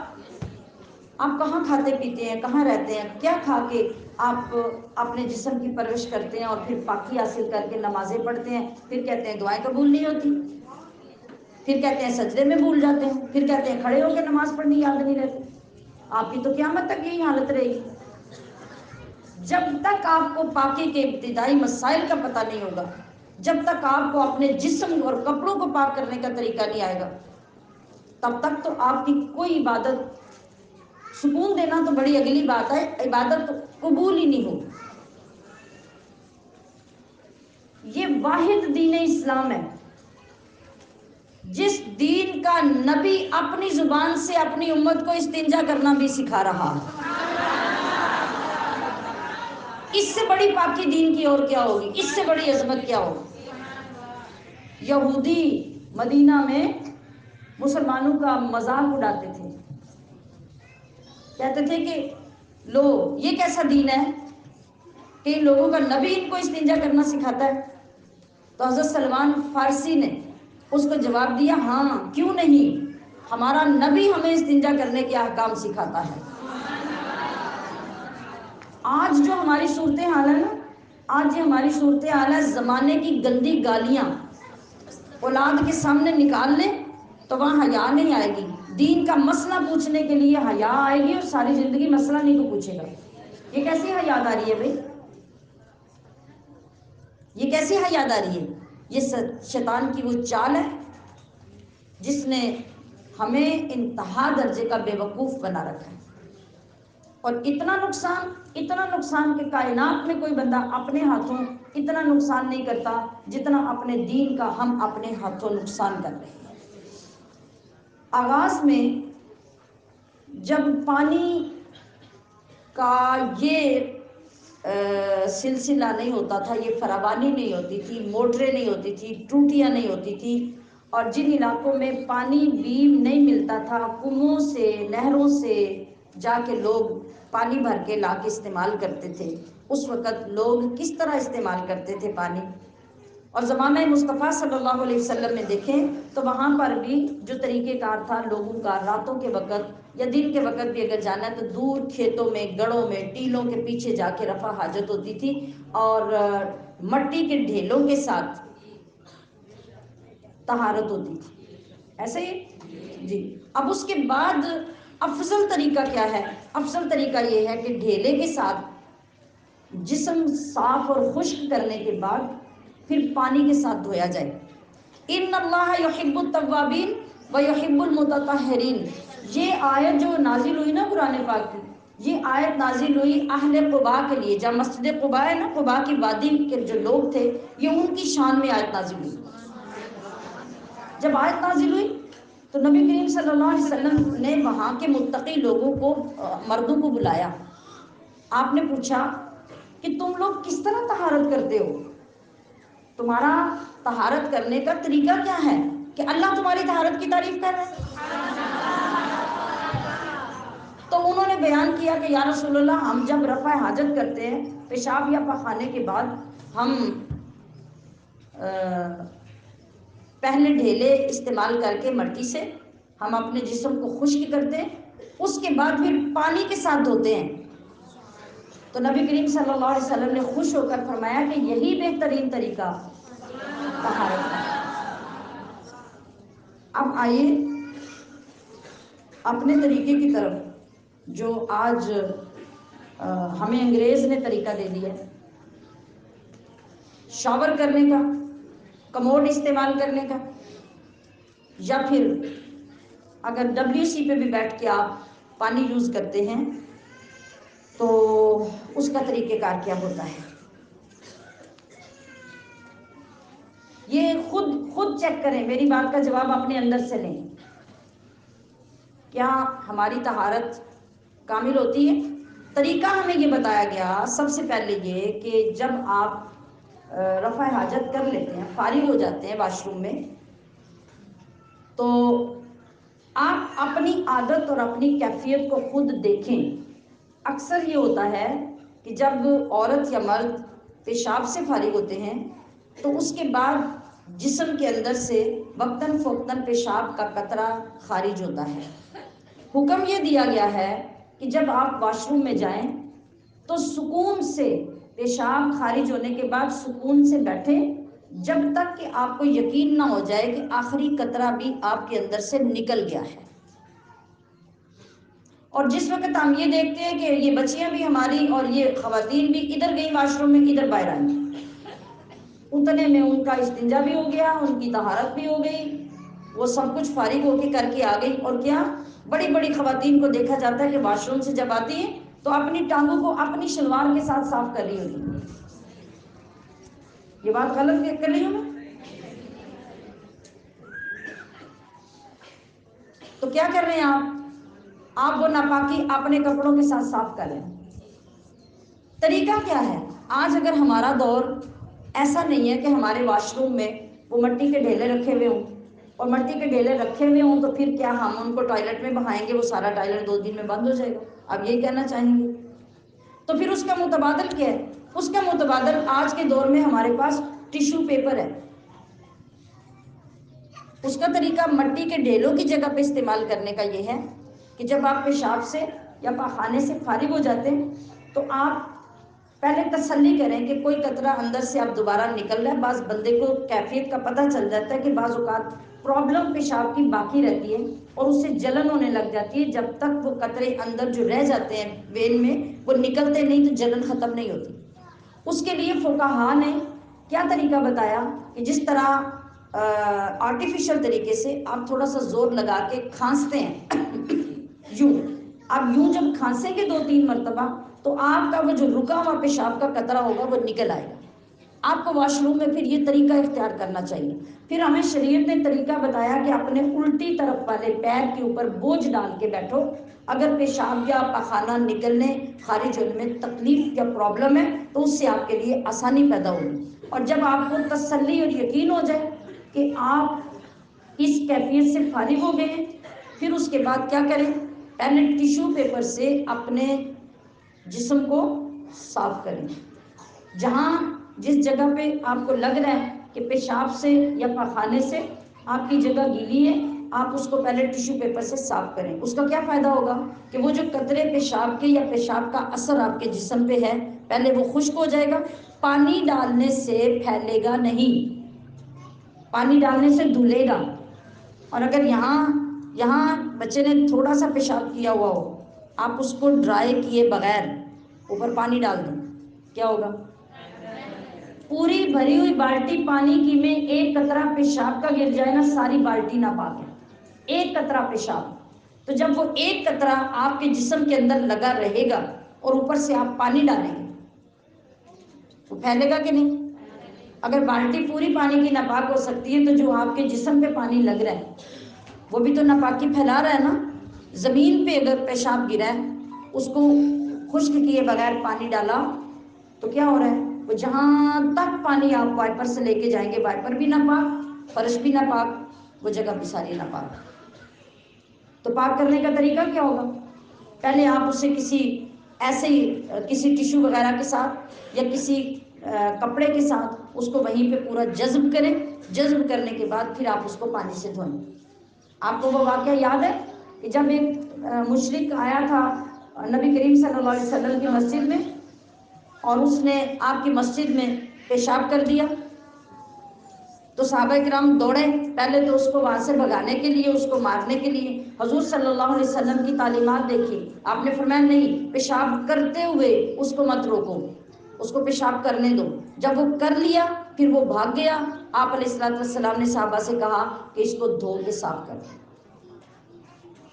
آپ کہاں کھاتے پیتے ہیں، کہاں رہتے ہیں، کیا کھا کے آپ اپنے جسم کی پرورش کرتے ہیں اور پھر پاکی حاصل کر کے نمازیں پڑھتے ہیں، پھر کہتے ہیں دعائیں قبول نہیں ہوتی، پھر کہتے ہیں سجدے میں بھول جاتے ہیں، پھر کہتے ہیں کھڑے ہو کے نماز پڑھنی یاد نہیں رہتی۔ آپ کی تو قیامت تک یہی حالت رہے گی۔ جب تک آپ کو پاکی کے ابتدائی مسائل کا پتہ نہیں ہوگا، جب تک آپ کو اپنے جسم اور کپڑوں کو پاک کرنے کا طریقہ نہیں آئے گا، تب تک تو آپ کی کوئی عبادت، سکون دینا تو بڑی اگلی بات ہے، عبادت قبول ہی نہیں ہوگی۔ یہ واحد دین اسلام ہے جس دین کا نبی اپنی زبان سے اپنی امت کو استنجا کرنا بھی سکھا رہا ہے۔ اس سے بڑی پاکی دین کی اور کیا ہوگی، اس سے بڑی عظمت کیا ہوگی۔ یہودی مدینہ میں مسلمانوں کا مذاق اڑاتے تھے، کہتے تھے کہ لو یہ کیسا دین ہے کہ ان لوگوں کا نبی ان کو استنجا کرنا سکھاتا ہے۔ تو حضرت سلمان فارسی نے اس کو جواب دیا، ہاں کیوں نہیں، ہمارا نبی ہمیں استنجا کرنے کے احکام سکھاتا ہے۔ آج جو ہماری صورتحال ہے نا، آج یہ ہماری صورتحال ہے، زمانے کی گندی گالیاں اولاد کے سامنے نکال لیں تو وہاں حیا نہیں آئے گی، دین کا مسئلہ پوچھنے کے لیے حیا آئے گی اور ساری زندگی مسئلہ نہیں کو پوچھے گا۔ یہ کیسی حیاداری ہے بھائی، یہ کیسی حیاداری ہے؟ یہ شیطان کی وہ چال ہے جس نے ہمیں انتہا درجے کا بے وقوف بنا رکھا ہے، اور اتنا نقصان کہ کائنات میں کوئی بندہ اپنے ہاتھوں اتنا نقصان نہیں کرتا جتنا اپنے دین کا ہم اپنے ہاتھوں نقصان کر رہے ہیں۔ آغاز میں جب پانی کا یہ سلسلہ نہیں ہوتا تھا، یہ فراوانی نہیں ہوتی تھی، موٹریں نہیں ہوتی تھی، ٹوٹیاں نہیں ہوتی تھی، اور جن علاقوں میں پانی بھی نہیں ملتا تھا، کنووں سے نہروں سے جا کے لوگ پانی بھر کے لا کے استعمال کرتے تھے۔ اس وقت لوگ کس طرح استعمال کرتے تھے پانی، اور زمانہ مصطفیٰ صلی اللہ علیہ وسلم میں دیکھیں تو وہاں پر بھی جو طریقہ کار تھا لوگوں کا، راتوں کے وقت یا دن کے وقت بھی اگر جانا ہے تو دور کھیتوں میں، گڑوں میں، ٹیلوں کے پیچھے جا کے رفع حاجت ہوتی تھی، اور مٹی کے ڈھیلوں کے ساتھ طہارت ہوتی تھی، ایسے ہی جی۔ اب اس کے بعد افضل طریقہ کیا ہے؟ افضل طریقہ یہ ہے کہ ڈھیلے کے ساتھ جسم صاف اور خشک کرنے کے بعد پھر پانی کے ساتھ دھویا جائے۔ ان اللہ یحب التوابین ویحب المتطہرین، یہ آیت جو نازل ہوئی نا قرآن پاک کی، یہ آیت نازل ہوئی اہل قباء کے لیے، جہاں مسجد قباء ہے نا، قباء کی وادی کے جو لوگ تھے، یہ ان کی شان میں آیت نازل ہوئی۔ جب آیت نازل ہوئی تو نبی کریم صلی اللہ علیہ وسلم نے وہاں کے متقی لوگوں کو، مردوں کو بلایا۔ آپ نے پوچھا کہ تم لوگ کس طرح طہارت کرتے ہو، تمہارا طہارت کرنے کا طریقہ کیا ہے کہ اللہ تمہاری طہارت کی تعریف کر رہے ہیں؟ تو انہوں نے بیان کیا کہ یا رسول اللہ، ہم جب رفع حاجت کرتے ہیں، پیشاب یا پخانے کے بعد، ہم پہلے ڈھیلے استعمال کر کے مٹی سے ہم اپنے جسم کو خشک کرتے ہیں، اس کے بعد پھر پانی کے ساتھ دھوتے ہیں۔ تو نبی کریم صلی اللہ علیہ وسلم نے خوش ہو کر فرمایا کہ یہی بہترین طریقہ طہارت کا۔ اب آئیے اپنے طریقے کی طرف، جو آج ہمیں انگریز نے طریقہ دے دیا ہے، شاور کرنے کا، کموڈ استعمال کرنے کا، یا پھر اگر WC پہ بھی بیٹھ کے آپ پانی یوز کرتے ہیں تو اس کا طریقہ کار کیا ہوتا ہے؟ یہ خود چیک کریں، میری بات کا جواب اپنے اندر سے لیں۔ کیا ہماری طہارت کامل ہوتی ہے؟ طریقہ ہمیں یہ بتایا گیا سب سے پہلے یہ کہ جب آپ رفع حاجت کر لیتے ہیں، فارغ ہو جاتے ہیں واش روم میں، تو آپ اپنی عادت اور اپنی کیفیت کو خود دیکھیں۔ اکثر یہ ہوتا ہے کہ جب عورت یا مرد پیشاب سے فارغ ہوتے ہیں تو اس کے بعد جسم کے اندر سے وقتاً فوقتاً پیشاب کا قطرہ خارج ہوتا ہے۔ حکم یہ دیا گیا ہے کہ جب آپ واش روم میں جائیں تو سکون سے پیشاب خارج ہونے کے بعد سکون سے بیٹھیں، جب تک کہ آپ کو یقین نہ ہو جائے کہ آخری قطرہ بھی آپ کے اندر سے نکل گیا ہے۔ اور جس وقت ہم یہ دیکھتے ہیں کہ یہ بچیاں بھی ہماری اور یہ خواتین بھی ادھر گئی واش روم میں، ادھر باہر آئیں، اتنے میں ان کا استنجا بھی ہو گیا، ان کی طہارت بھی ہو گئی، وہ سب کچھ فارغ ہو کے کر کے آ گئی، اور کیا بڑی بڑی خواتین کو دیکھا جاتا ہے کہ واش روم سے جب آتی ہیں تو اپنی ٹانگوں کو اپنی شلوار کے ساتھ صاف کر رہی ہوتی ہیں۔ یہ بات غلط کر رہی ہوں میں؟ تو کیا کر رہے ہیں آپ وہ ناپاکی اپنے کپڑوں کے ساتھ صاف کر رہے ہیں۔ طریقہ کیا ہے؟ آج اگر ہمارا دور ایسا نہیں ہے کہ ہمارے واش روم میں وہ مٹی کے ڈھیلے رکھے ہوئے ہوں، اور مٹی کے ڈھیلے رکھے ہوئے ہوں تو پھر کیا ہم ان کو ٹوائلٹ میں بہائیں گے، وہ سارا ٹوائلٹ 2 دن میں بند ہو جائے گا؟ آپ یہی کہنا چاہیں گے؟ تو پھر اس کا متبادل کیا ہے؟ اس کا متبادل آج کے دور میں ہمارے پاس ٹیشو پیپر ہے۔ اس کا طریقہ مٹی کے ڈھیلوں کی جگہ پہ استعمال کرنے کا یہ ہے کہ جب آپ پیشاب سے یا پاخانے سے فارغ ہو جاتے ہیں تو آپ پہلے تسلی کریں کہ کوئی قطرہ اندر سے اب دوبارہ نکل رہا ہے۔ بعض بندے کو کیفیت کا پتہ چل جاتا ہے کہ بعض اوقات پرابلم پیشاب کی باقی رہتی ہے اور اس سے جلن ہونے لگ جاتی ہے، جب تک وہ قطرے اندر جو رہ جاتے ہیں وین میں وہ نکلتے نہیں تو جلن ختم نہیں ہوتی۔ اس کے لیے فقہا نے کیا طریقہ بتایا کہ جس طرح آرٹیفیشل طریقے سے آپ تھوڑا سا زور لگا کے کھانستے ہیں یوں، آپ یوں جب کھانسیں گے 2-3 مرتبہ تو آپ کا وہ جو رکا ہوا پیشاب کا قطرہ ہوگا وہ نکل آئے گا۔ آپ کو واش روم میں پھر یہ طریقہ اختیار کرنا چاہیے۔ پھر ہمیں شریعت نے طریقہ بتایا کہ اپنے الٹی طرف والے پیر کے اوپر بوجھ ڈال کے بیٹھو، اگر پیشاب یا پخانہ نکلنے خارج ہونے میں تکلیف یا پرابلم ہے تو اس سے آپ کے لیے آسانی پیدا ہوگی۔ اور جب آپ کو تسلی اور یقین ہو جائے کہ آپ اس کیفیت سے فارغ ہو گئے ہیں، پھر اس کے بعد کیا کریں؟ پہلے ٹیشو پیپر سے اپنے جسم کو صاف کریں۔ جہاں جس جگہ پہ آپ کو لگ رہا ہے کہ پیشاب سے یا پخانے سے آپ کی جگہ گیلی ہے، آپ اس کو پہلے ٹیشو پیپر سے صاف کریں۔ اس کا کیا فائدہ ہوگا کہ وہ جو قطرے پیشاب کے یا پیشاب کا اثر آپ کے جسم پہ ہے پہلے وہ خشک ہو جائے گا، پانی ڈالنے سے پھیلے گا نہیں، پانی ڈالنے سے دھلے گا۔ اور اگر یہاں بچے نے تھوڑا سا پیشاب کیا ہوا ہو، آپ اس کو ڈرائی کیے بغیر اوپر پانی ڈال دیں، کیا ہوگا؟ پوری بھری ہوئی بالٹی پانی کی میں ایک قطرہ پیشاب کا گر جائے نا، ساری بالٹی ناپاک ہے۔ ایک قطرہ پیشاب، تو جب وہ ایک قطرہ آپ کے جسم کے اندر لگا رہے گا اور اوپر سے آپ پانی ڈالیں گے وہ پھیلے گا کہ نہیں؟ اگر بالٹی پوری پانی کی ناپاک ہو سکتی ہے تو جو آپ کے جسم پہ پانی لگ رہا ہے وہ بھی تو ناپاکی پھیلا رہا ہے نا۔ زمین پہ اگر پیشاب گرا ہے، اس کو خشک کیے بغیر پانی ڈالا تو کیا ہو رہا ہے؟ وہ جہاں تک پانی آپ وائپر سے لے کے جائیں گے وائپر بھی ناپاک، فرش بھی ناپاک، وہ جگہ بھی ساری ناپاک۔ تو پاک کرنے کا طریقہ کیا ہوگا؟ پہلے آپ اسے کسی ایسے ہی کسی ٹیشو وغیرہ کے ساتھ یا کسی کپڑے کے ساتھ اس کو وہیں پہ پورا جذب کریں، جذب کرنے کے بعد پھر آپ اس کو پانی سے دھوئیں۔ آپ کو وہ واقعہ یاد ہے کہ جب ایک مشرک آیا تھا نبی کریم صلی اللہ علیہ وسلم کی مسجد میں اور اس نے آپ کی مسجد میں پیشاب کر دیا تو صحابہ کرام دوڑے، پہلے تو اس کو وہاں سے بھگانے کے لیے، اس کو مارنے کے لیے۔ حضور صلی اللہ علیہ وسلم کی تعلیمات دیکھی، آپ نے فرمایا نہیں، پیشاب کرتے ہوئے اس کو مت روکو، اس کو پیشاب کرنے دو۔ جب وہ کر لیا پھر وہ بھاگ گیا، آپ علیہ السلام نے صحابہ سے کہا کہ اس کو دھو کے صاف کر دیں۔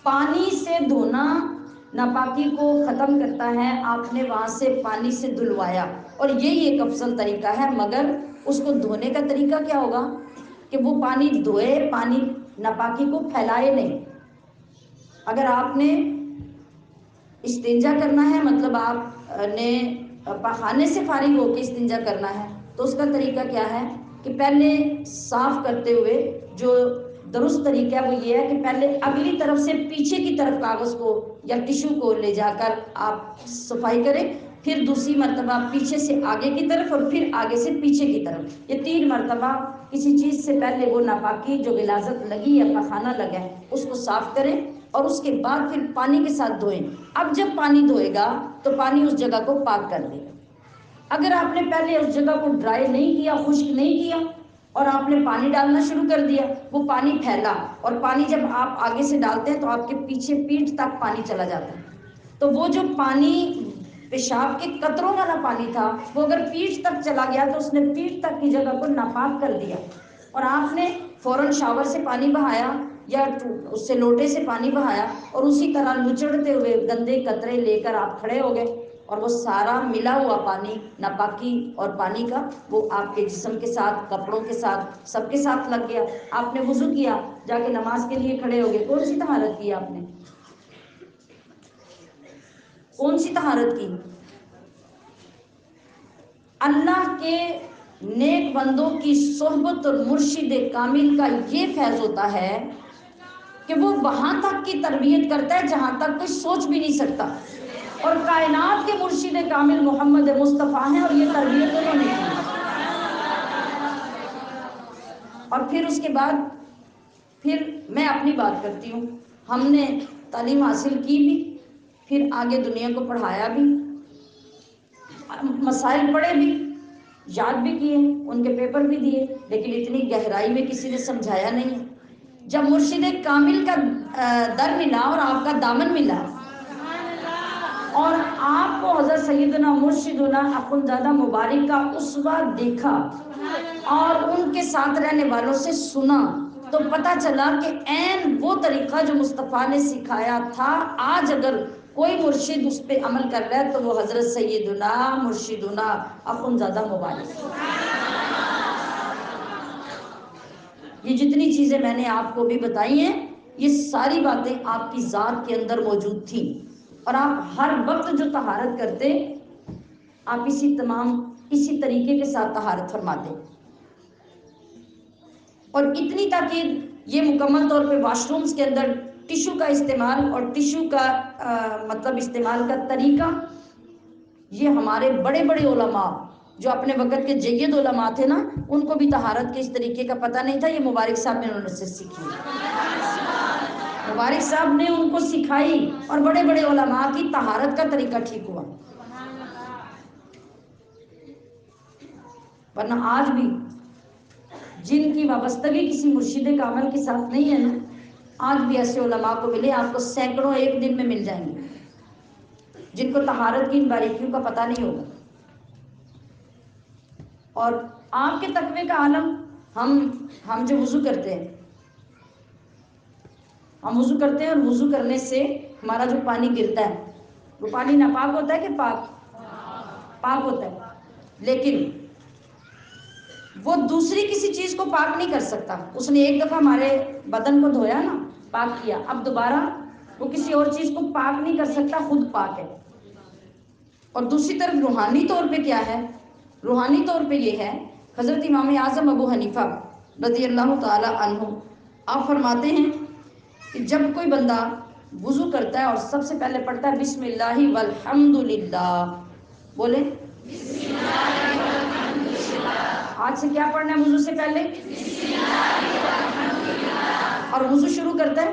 پانی سے دھونا ناپاکی کو ختم کرتا ہے، آپ نے وہاں سے پانی سے دھلوایا اور یہی ایک افضل طریقہ ہے، مگر اس کو دھونے کا طریقہ کیا ہوگا کہ وہ پانی دھوئے، پانی ناپاکی کو پھیلائے نہیں۔ اگر آپ نے استنجا کرنا ہے، مطلب آپ نے پاخانے سے فارغ ہو کے استنجا کرنا ہے، تو اس کا طریقہ کیا ہے کہ پہلے صاف کرتے ہوئے جو درست طریقہ ہے وہ یہ ہے کہ پہلے اگلی طرف سے پیچھے کی طرف کاغذ کو یا ٹیشو کو لے جا کر آپ صفائی کریں، پھر دوسری مرتبہ پیچھے سے آگے کی طرف اور پھر آگے سے پیچھے کی طرف، یہ 3 مرتبہ کسی چیز سے پہلے وہ ناپاکی جو غلاظت لگی یا پخانہ لگا ہے اس کو صاف کریں اور اس کے بعد پھر پانی کے ساتھ دھوئیں۔ اب جب پانی دھوئے گا تو پانی اس جگہ کو پاک کر دے گا۔ اگر آپ نے پہلے اس جگہ کو ڈرائی نہیں کیا، خشک نہیں کیا اور آپ نے پانی ڈالنا شروع کر دیا، وہ پانی پھیلا، اور پانی جب آپ آگے سے ڈالتے ہیں تو آپ کے پیچھے پیٹھ تک پانی چلا جاتا ہے، تو وہ جو پانی پیشاب کے قطروں والا پانی تھا وہ اگر پیٹھ تک چلا گیا تو اس نے پیٹھ تک کی جگہ کو ناپاک کر دیا، اور آپ نے فوراً شاور سے پانی بہایا یا اس سے لوٹے سے پانی بہایا اور اسی طرح لچڑتے ہوئے گندے قطرے لے کر آپ کھڑے ہو گئے، اور وہ سارا ملا ہوا پانی ناپاکی اور پانی کا وہ آپ کے جسم کے ساتھ، کپڑوں کے ساتھ، سب کے ساتھ لگ گیا۔ آپ نے وضو کیا، جا کے نماز کے لیے کھڑے ہو گئے، کون سی طہارت کی آپ نے؟ کون سی طہارت کی؟ اللہ کے نیک بندوں کی صحبت اور مرشد کامل کا یہ فیض ہوتا ہے کہ وہ وہاں تک کی تربیت کرتا ہے جہاں تک کوئی سوچ بھی نہیں سکتا، اور کائنات کے مرشد کامل محمد مصطفیٰ ہیں اور یہ تربیت انہوں نے کی۔ اور پھر اس کے بعد پھر میں اپنی بات کرتی ہوں، ہم نے تعلیم حاصل کی بھی، پھر آگے دنیا کو پڑھایا بھی، مسائل پڑھے بھی، یاد بھی کیے، ان کے پیپر بھی دیے، لیکن اتنی گہرائی میں کسی نے سمجھایا نہیں۔ جب مرشد کامل کا در ملا اور آپ کا دامن ملا اور آپ کو حضرت سیدنا مرشدنا اخندزادہ مبارک کا اسوہ دیکھا اور ان کے ساتھ رہنے والوں سے سنا، تو پتہ چلا کہ عین وہ طریقہ جو مصطفیٰ نے سکھایا تھا آج اگر کوئی مرشد اس پہ عمل کر رہا ہے تو وہ حضرت سیدنا مرشدنا اخندزادہ مبارک۔ یہ جتنی چیزیں میں نے آپ کو بھی بتائی ہیں یہ ساری باتیں آپ کی ذات کے اندر موجود تھیں، اور آپ ہر وقت جو طہارت کرتے آپ اسی طریقے کے ساتھ طہارت فرماتے، اور اتنی تاکید یہ مکمل طور پہ واش رومز کے اندر ٹیشو کا استعمال اور ٹیشو کا مطلب استعمال کا طریقہ، یہ ہمارے بڑے بڑے علماء جو اپنے وقت کے جید علماء تھے نا، ان کو بھی طہارت کے اس طریقے کا پتہ نہیں تھا، یہ مبارک صاحب نے انہوں سے سیکھی، مبارک صاحب نے ان کو سکھائی اور بڑے بڑے علماء کی طہارت کا طریقہ ٹھیک ہوا۔ ورنہ آج بھی جن کی وابستگی کسی مرشد کامل کے ساتھ نہیں ہے نا، آج بھی ایسے علماء کو ملے، آپ کو سینکڑوں ایک دن میں مل جائیں گے جن کو طہارت کی ان باریکیوں کا پتہ نہیں ہوگا۔ اور آپ کے تقوی کا عالم، ہم جو وضو کرتے ہیں، ہم وضو کرتے ہیں اور وضو کرنے سے ہمارا جو پانی گرتا ہے وہ پانی ناپاک ہوتا ہے کہ پاک ہوتا ہے، لیکن وہ دوسری کسی چیز کو پاک نہیں کر سکتا۔ اس نے ایک دفعہ ہمارے بدن کو دھویا نا، پاک کیا، اب دوبارہ وہ کسی اور چیز کو پاک نہیں کر سکتا، خود پاک ہے۔ اور دوسری طرف روحانی طور پہ کیا ہے؟ روحانی طور پہ یہ ہے، حضرت امام اعظم ابو حنیفہ رضی اللہ تعالی عنہ آپ فرماتے ہیں کہ جب کوئی بندہ وضو کرتا ہے اور سب سے پہلے پڑھتا ہے بسم اللہ والحمد للہ، بولیں آج سے کیا پڑھنا ہے وضو سے پہلے؟ اور وضو شروع کرتا ہے،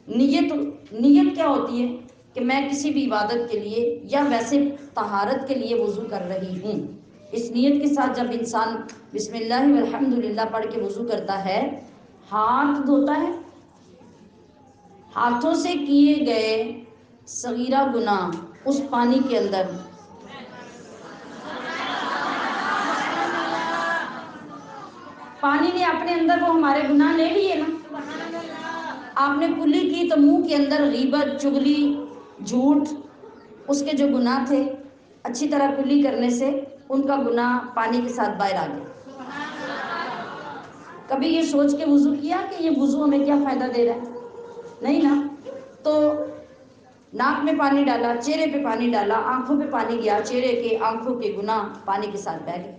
نیت کیا ہوتی ہے کہ میں کسی بھی عبادت کے لیے یا ویسے طہارت کے لیے وضو کر رہی ہوں۔ اس نیت کے ساتھ جب انسان بسم اللہ والحمد للہ پڑھ کے وضو کرتا ہے، ہاتھ دھوتا ہے، ہاتھوں سے کیے گئے صغیرہ گناہ اس پانی کے اندر پانی نے اپنے اندر وہ ہمارے گناہ لے لیے نا۔ آپ نے کلی کی تو منہ کے اندر غیبت، چغلی، جھوٹ، اس کے جو گناہ تھے اچھی طرح کلی کرنے سے ان کا گناہ پانی کے ساتھ باہر آ گیا۔ کبھی یہ سوچ کے وضو کیا کہ یہ وضو ہمیں کیا فائدہ دے رہا ہے؟ نہیں نا۔ تو ناک میں پانی ڈالا، چہرے پہ پانی ڈالا، آنکھوں پہ پانی گیا، چہرے کے آنکھوں کے گناہ پانی کے ساتھ بہہ گئے۔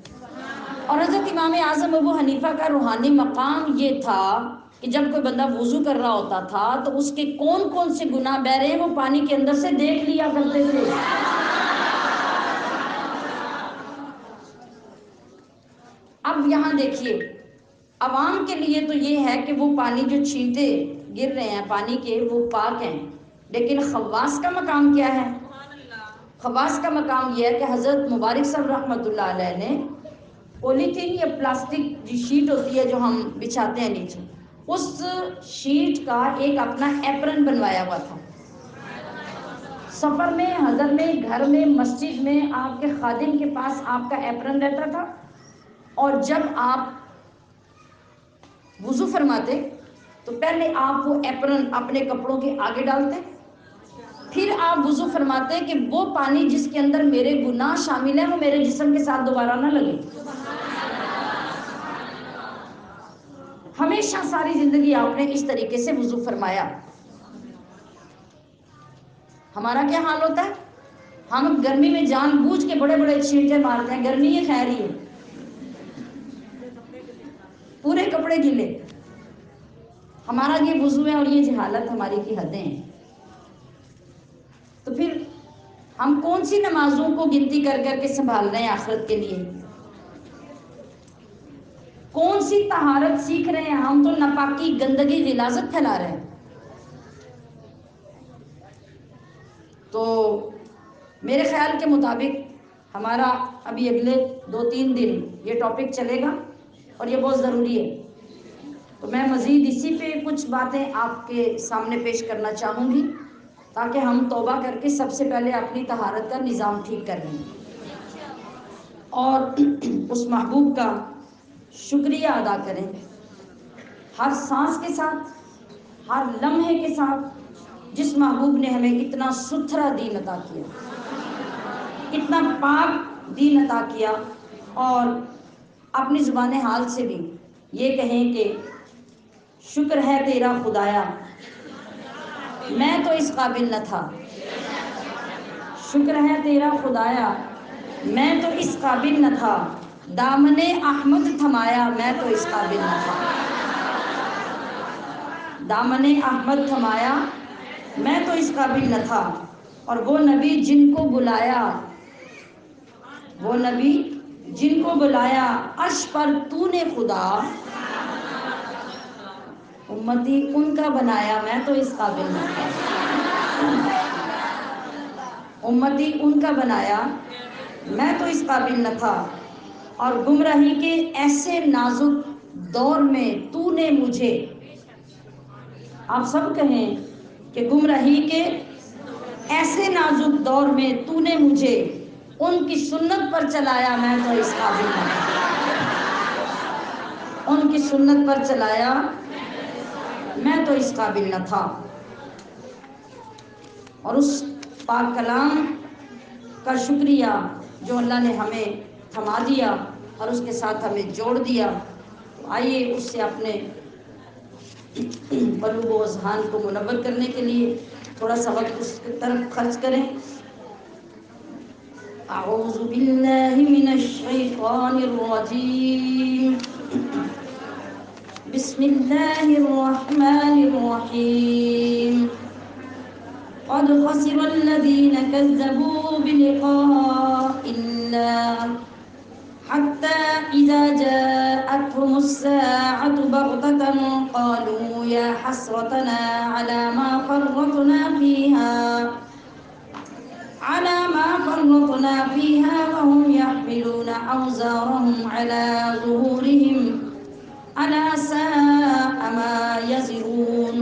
اور حضرت امام اعظم ابو حنیفہ کا روحانی مقام یہ تھا کہ جب کوئی بندہ وضو کر رہا ہوتا تھا تو اس کے کون کون سے گناہ بہ رہے ہیں وہ پانی کے اندر سے دیکھ لیا کرتے تھے۔ اب یہاں دیکھیے، عوام کے لیے تو یہ ہے کہ وہ پانی جو چھینٹے گر رہے ہیں پانی کے وہ پاک ہیں، لیکن خواص کا مقام کیا ہے؟ خواص کا مقام یہ ہے کہ حضرت مبارک صاحب رحمۃ اللہ علیہ نے پولیتھین یا پلاسٹک جو شیٹ ہوتی ہے جو ہم بچھاتے ہیں نیچے، اس شیٹ کا ایک اپنا ایپرن بنوایا ہوا تھا۔ سفر میں، حضر میں، گھر میں، مسجد میں آپ کے خادم کے پاس آپ کا ایپرن رہتا تھا، اور جب آپ وضو فرماتے تو پہلے آپ وہ ایپرن اپنے کپڑوں کے آگے ڈالتے، پھر آپ وضو فرماتے کہ وہ پانی جس کے اندر میرے گناہ شامل ہیں وہ میرے جسم کے ساتھ دوبارہ نہ لگے۔ ہمیشہ ساری زندگی آپ نے اس طریقے سے وضو فرمایا۔ ہمارا کیا حال ہوتا ہے؟ ہم گرمی میں جان بوجھ کے بڑے بڑے چھینٹے مارتے ہیں، گرمی ہے خیر ہی ہے، پورے کپڑے گیلے۔ ہمارا یہ وضو ہے اور یہ جہالت ہماری کی حدیں ہیں۔ تو پھر ہم کون سی نمازوں کو گنتی کر کر کے سنبھال رہے ہیں آخرت کے لیے؟ کون سی طہارت سیکھ رہے ہیں؟ ہم تو ناپاکی، گندگی، غلاظت پھیلا رہے ہیں۔ تو میرے خیال کے مطابق ہمارا ابھی اگلے 2-3 دن یہ ٹاپک چلے گا اور یہ بہت ضروری ہے، تو میں مزید اسی پہ کچھ باتیں آپ کے سامنے پیش کرنا چاہوں گی تاکہ ہم توبہ کر کے سب سے پہلے اپنی طہارت کا نظام ٹھیک کر لیں اور اس محبوب کا شکریہ ادا کریں ہر سانس کے ساتھ، ہر لمحے کے ساتھ، جس محبوب نے ہمیں اتنا ستھرا دین عطا کیا، اتنا پاک دین عطا کیا، اور اپنی زبان حال سے بھی یہ کہیں کہ شکر ہے تیرا خدایا، میں تو اس قابل نہ تھا، شکر ہے تیرا خدایا، میں تو اس قابل نہ تھا، دامن احمد تھمایا، میں تو اس قابل نہ تھا، دامن احمد تھمایا، میں تو اس قابل نہ تھا، اور وہ نبی جن کو بلایا، وہ نبی جن کو بلایا عرش پر تو نے خدا، امتی ان کا بنایا، میں تو اس قابل نہ تھا، امتی ان کا بنایا، میں تو اس قابل نہ تھا، اور گمراہی کے ایسے نازک دور میں تو نے مجھے، آپ سب کہیں کہ گمراہی کے ایسے نازک دور میں تو نے مجھے ان کی سنت پر چلایا، میں تو اس قابل نہ تھا، ان کی سنت پر چلایا، میں تو اس قابل نہ تھا۔ اور اس پاک کلام کا شکریہ جو اللہ نے ہمیں تھما دیا اور اس کے ساتھ ہمیں جوڑ دیا، تو آئیے اس سے اپنے قلوب و اذہان کو منور کرنے کے لیے تھوڑا سا وقت اس کی طرف خرچ کریں۔ اعوذ باللہ من الشیطان الرجیم، بسم اللہ الرحمن الرحیم، قد خسر الذین کذبوا بلقاء اللہ حتى إذا جاءتهم الساعة بغتة قالوا يا حسرتنا على ما فرطنا فيها وهم يحملون أوزارهم على ظهورهم ألا ساء ما يزرون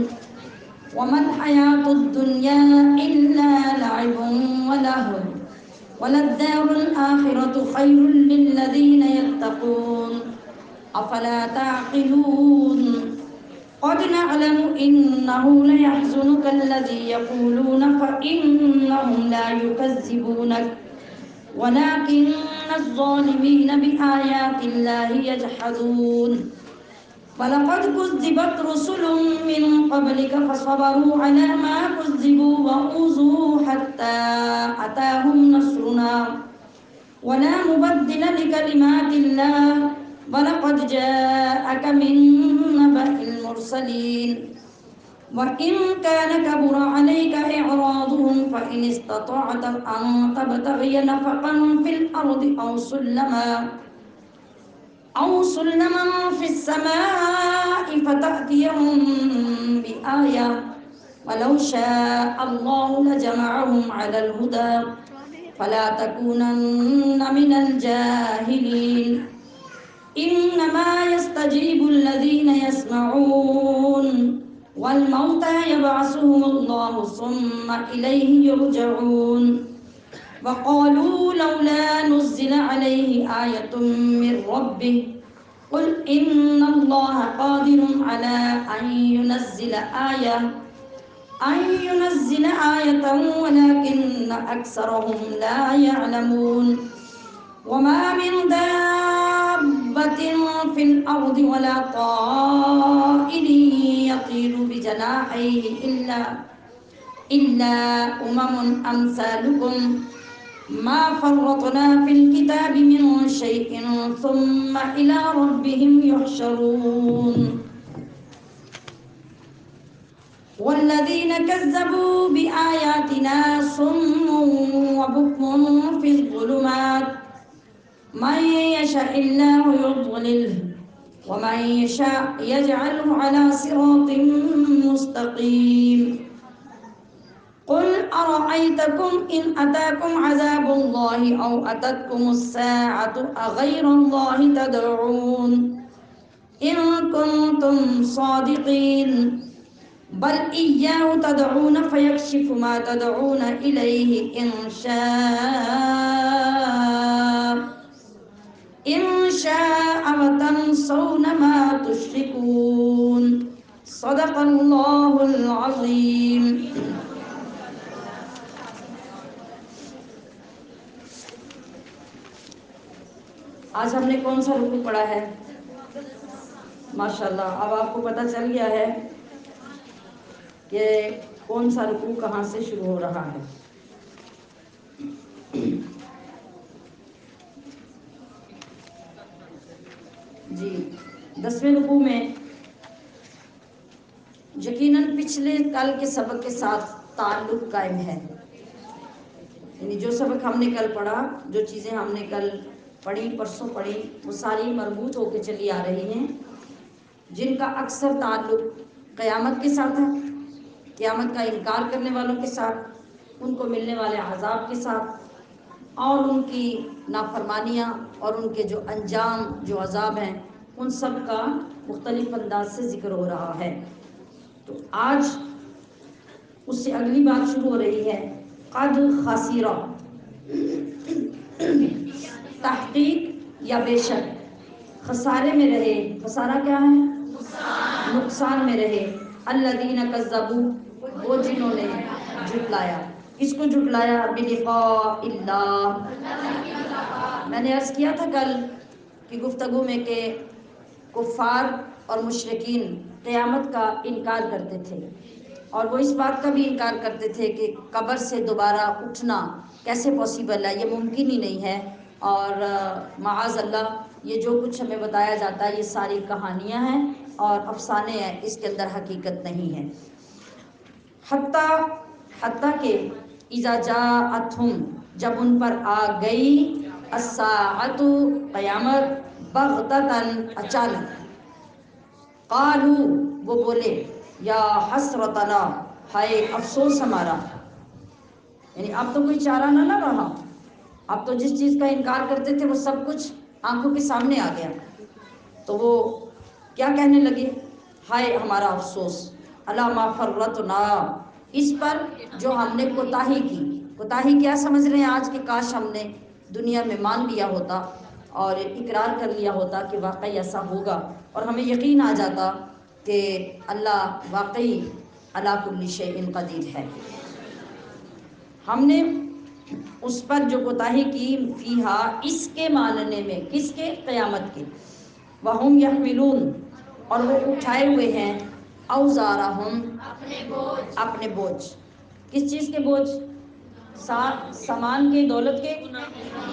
وما الحياة الدنيا إلا لعب ولهو وللدار الآخرة خير للذين يتقون أفلا تعقلون قد نعلم إنه ليحزنك الذي يقولون فإنهم لا يكذبونك ولكن الظالمين بآيات الله يجحدون وَلَقَدْ كُذِّبَتْ رُسُلٌ مِّن قَبْلِكَ فَصَبَرُوا عَلَىٰ مَا كُذِّبُوا وَأُوذُوا حَتَّىٰ أَتَاهُمْ نَصْرُنَا وَلَا مُبَدِّلَ لِكَلِمَاتِ اللَّهِ وَلَقَدْ جَاءَكَ مِن نَّبَإِ الْمُرْسَلِينَ وَإِن كَانَ كَبُرَ عَلَيْكَ إِعْرَاضُهُمْ فَإِنِ اسْتَطَعْتَ أَن تَبْتَغِيَ نَفَقًا فِي الْأَرْضِ أو سلما في السماء فتأتيهم بآية ولو شاء الله لجمعهم على الهدى فلا تكونن من الجاهلين إنما يستجيب الذين يسمعون والموتى يبعثهم الله ثم إليه يرجعون وقالوا لولا نزل عليه آية من ربه قل إن الله قادر على أن ينزل آية ولكن أكثرهم لا يعلمون وما من دابة في الأرض ولا طائر يطير بجناحيه إلا أمم أمثالكم ما فرطنا في الكتاب من شيء ثم إلى ربهم يحشرون والذين كذبوا بآياتنا صم وبكم في الظلمات من يشاء الله يضلله ومن يشاء يجعله على صراط مستقيم قل أرأيتكم إن أتاكم عذاب الله أو أتتكم الساعة أغير الله تدعون إن كنتم صادقين بل إياه تدعون فيكشف ما تدعون إليه إن شاء وتنسون ما تشركون صدق الله العظيم. آج ہم نے کون سا رکوع پڑھا ہے؟ ماشاءاللہ اب آپ کو پتہ چل گیا ہے کہ کون سا رکوع کہاں سے شروع ہو رہا ہے. جی 10ویں رکوع میں یقیناً پچھلے کل کے سبق کے ساتھ تعلق قائم ہے. یعنی جو سبق ہم نے کل پڑھا، جو چیزیں ہم نے کل پڑھی، پرسوں پڑھی، وہ ساری مربوط ہو کے چلی آ رہی ہیں، جن کا اکثر تعلق قیامت کے ساتھ ہے، قیامت کا انکار کرنے والوں کے ساتھ، ان کو ملنے والے عذاب کے ساتھ، اور ان کی نافرمانیاں اور ان کے جو انجام، جو عذاب ہیں، ان سب کا مختلف انداز سے ذکر ہو رہا ہے. تو آج اس سے اگلی بات شروع ہو رہی ہے، قد خسرہ، تحقیق یا بے شک، خسارے میں رہے. خسارہ کیا ہے؟ نقصان میں رہے. الذین کذبوا، وہ جنہوں نے جھٹلایا. کس کو جھٹلایا؟ بلقاء اللہ. میں نے عرض کیا تھا کل کی گفتگو میں کہ کفار اور مشرکین قیامت کا انکار کرتے تھے، اور وہ اس بات کا بھی انکار کرتے تھے کہ قبر سے دوبارہ اٹھنا کیسے پاسیبل ہے، یہ ممکن ہی نہیں ہے، اور معاذ اللہ یہ جو کچھ ہمیں بتایا جاتا ہے یہ ساری کہانیاں ہیں اور افسانے ہیں، اس کے اندر حقیقت نہیں ہے. حتیٰ کہ اذا جاءتہم، جب ان پر آ گئی، الساعۃ، قیامت، بغتۃ، اچانک، قالوا، وہ بولے، یا حسرتنا، ہائے افسوس ہمارا. یعنی اب تو کوئی چارہ نہ رہا، اب تو جس چیز کا انکار کرتے تھے وہ سب کچھ آنکھوں کے سامنے آ گیا. تو وہ کیا کہنے لگے؟ ہائے ہمارا افسوس، علی ما فرطنا، اس پر جو ہم نے کوتاہی کی. کوتاہی کیا سمجھ رہے ہیں آج؟ کہ کاش ہم نے دنیا میں مان لیا ہوتا اور اقرار کر لیا ہوتا کہ واقعی ایسا ہوگا، اور ہمیں یقین آ جاتا کہ اللہ واقعی علی کل شیء قدیر ہے. ہم نے اس پر جو کوتاہی کی، فیہا، اس کے ماننے میں، کس کے؟ قیامت کے. وہم یحملون، اور وہ اٹھائے ہوئے ہیں اوزارہم اپنے بوجھ. کس چیز کے بوجھ؟ سامان کے، دولت کے،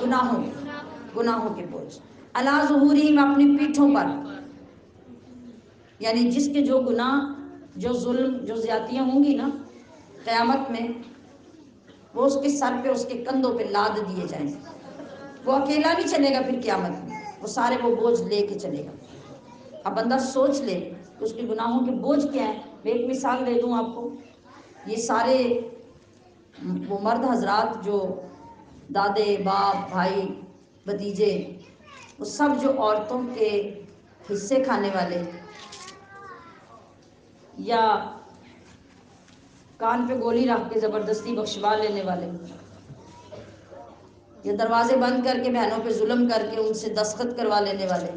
گناہوں کے بوجھ. علی ظہورہم اپنی پیٹھوں پر، یعنی جس کے جو گناہ، جو ظلم، جو زیادتیاں ہوں گی نا قیامت میں، وہ اس کے سر پہ، اس کے کندھوں پہ لاد دیے جائیں گے. وہ اکیلا نہیں چلے گا پھر قیامت میں، وہ سارے وہ بوجھ لے کے چلے گا. اب بندہ سوچ لے کہ اس کے گناہوں کے بوجھ کیا ہیں. میں ایک مثال دے دوں آپ کو. یہ سارے وہ مرد حضرات جو دادے، باپ، بھائی، بھتیجے، وہ سب جو عورتوں کے حصے کھانے والے، یا کان پہ گولی رکھ کے زبردستی بخشوا لینے والے، یا دروازے بند کر کے بہنوں پہ ظلم کر کے ان سے دستخط کروا لینے والے،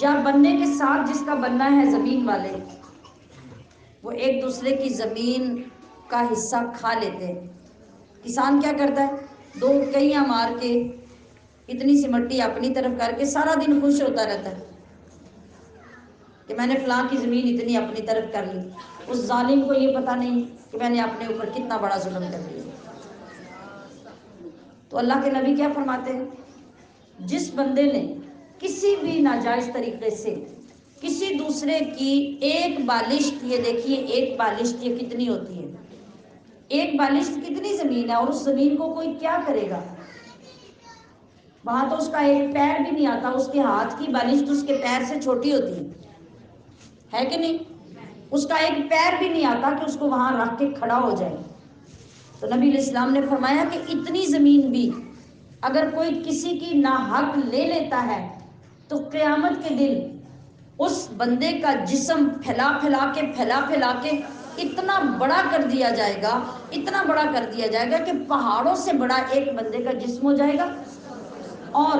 یا بننے کے ساتھ جس کا بننا ہے زمین والے، وہ ایک دوسرے کی زمین کا حصہ کھا لیتے ہیں. کسان کیا کرتا ہے؟ دو کئیاں مار کے اتنی سی مٹی اپنی طرف کر کے سارا دن خوش ہوتا رہتا ہے کہ میں نے فلاں کی زمین اتنی اپنی طرف کر لی. اس ظالم کو یہ پتہ نہیں کہ میں نے اپنے اوپر کتنا بڑا ظلم کر دیا. تو اللہ کے نبی کیا فرماتے ہیں؟ جس بندے نے کسی بھی ناجائز طریقے سے کسی دوسرے کی ایک بالشت، یہ دیکھیے ایک بالشت یہ کتنی ہوتی ہے، ایک بالشت کتنی زمین ہے، اور اس زمین کو کوئی کیا کرے گا؟ وہاں تو اس کا ایک پیر بھی نہیں آتا. اس کے ہاتھ کی بالشت اس کے پیر سے چھوٹی ہوتی ہے کہ نہیں؟ اس کا ایک پیر بھی نہیں آتا کہ اس کو وہاں رکھ کے کھڑا ہو جائے. تو نبی علیہ السلام نے فرمایا کہ اتنی زمین بھی اگر کوئی کسی کی ناحق لے لیتا ہے تو قیامت کے دن اس بندے کا جسم پھیلا پھیلا کے اتنا بڑا کر دیا جائے گا، اتنا بڑا کر دیا جائے گا کہ پہاڑوں سے بڑا ایک بندے کا جسم ہو جائے گا، اور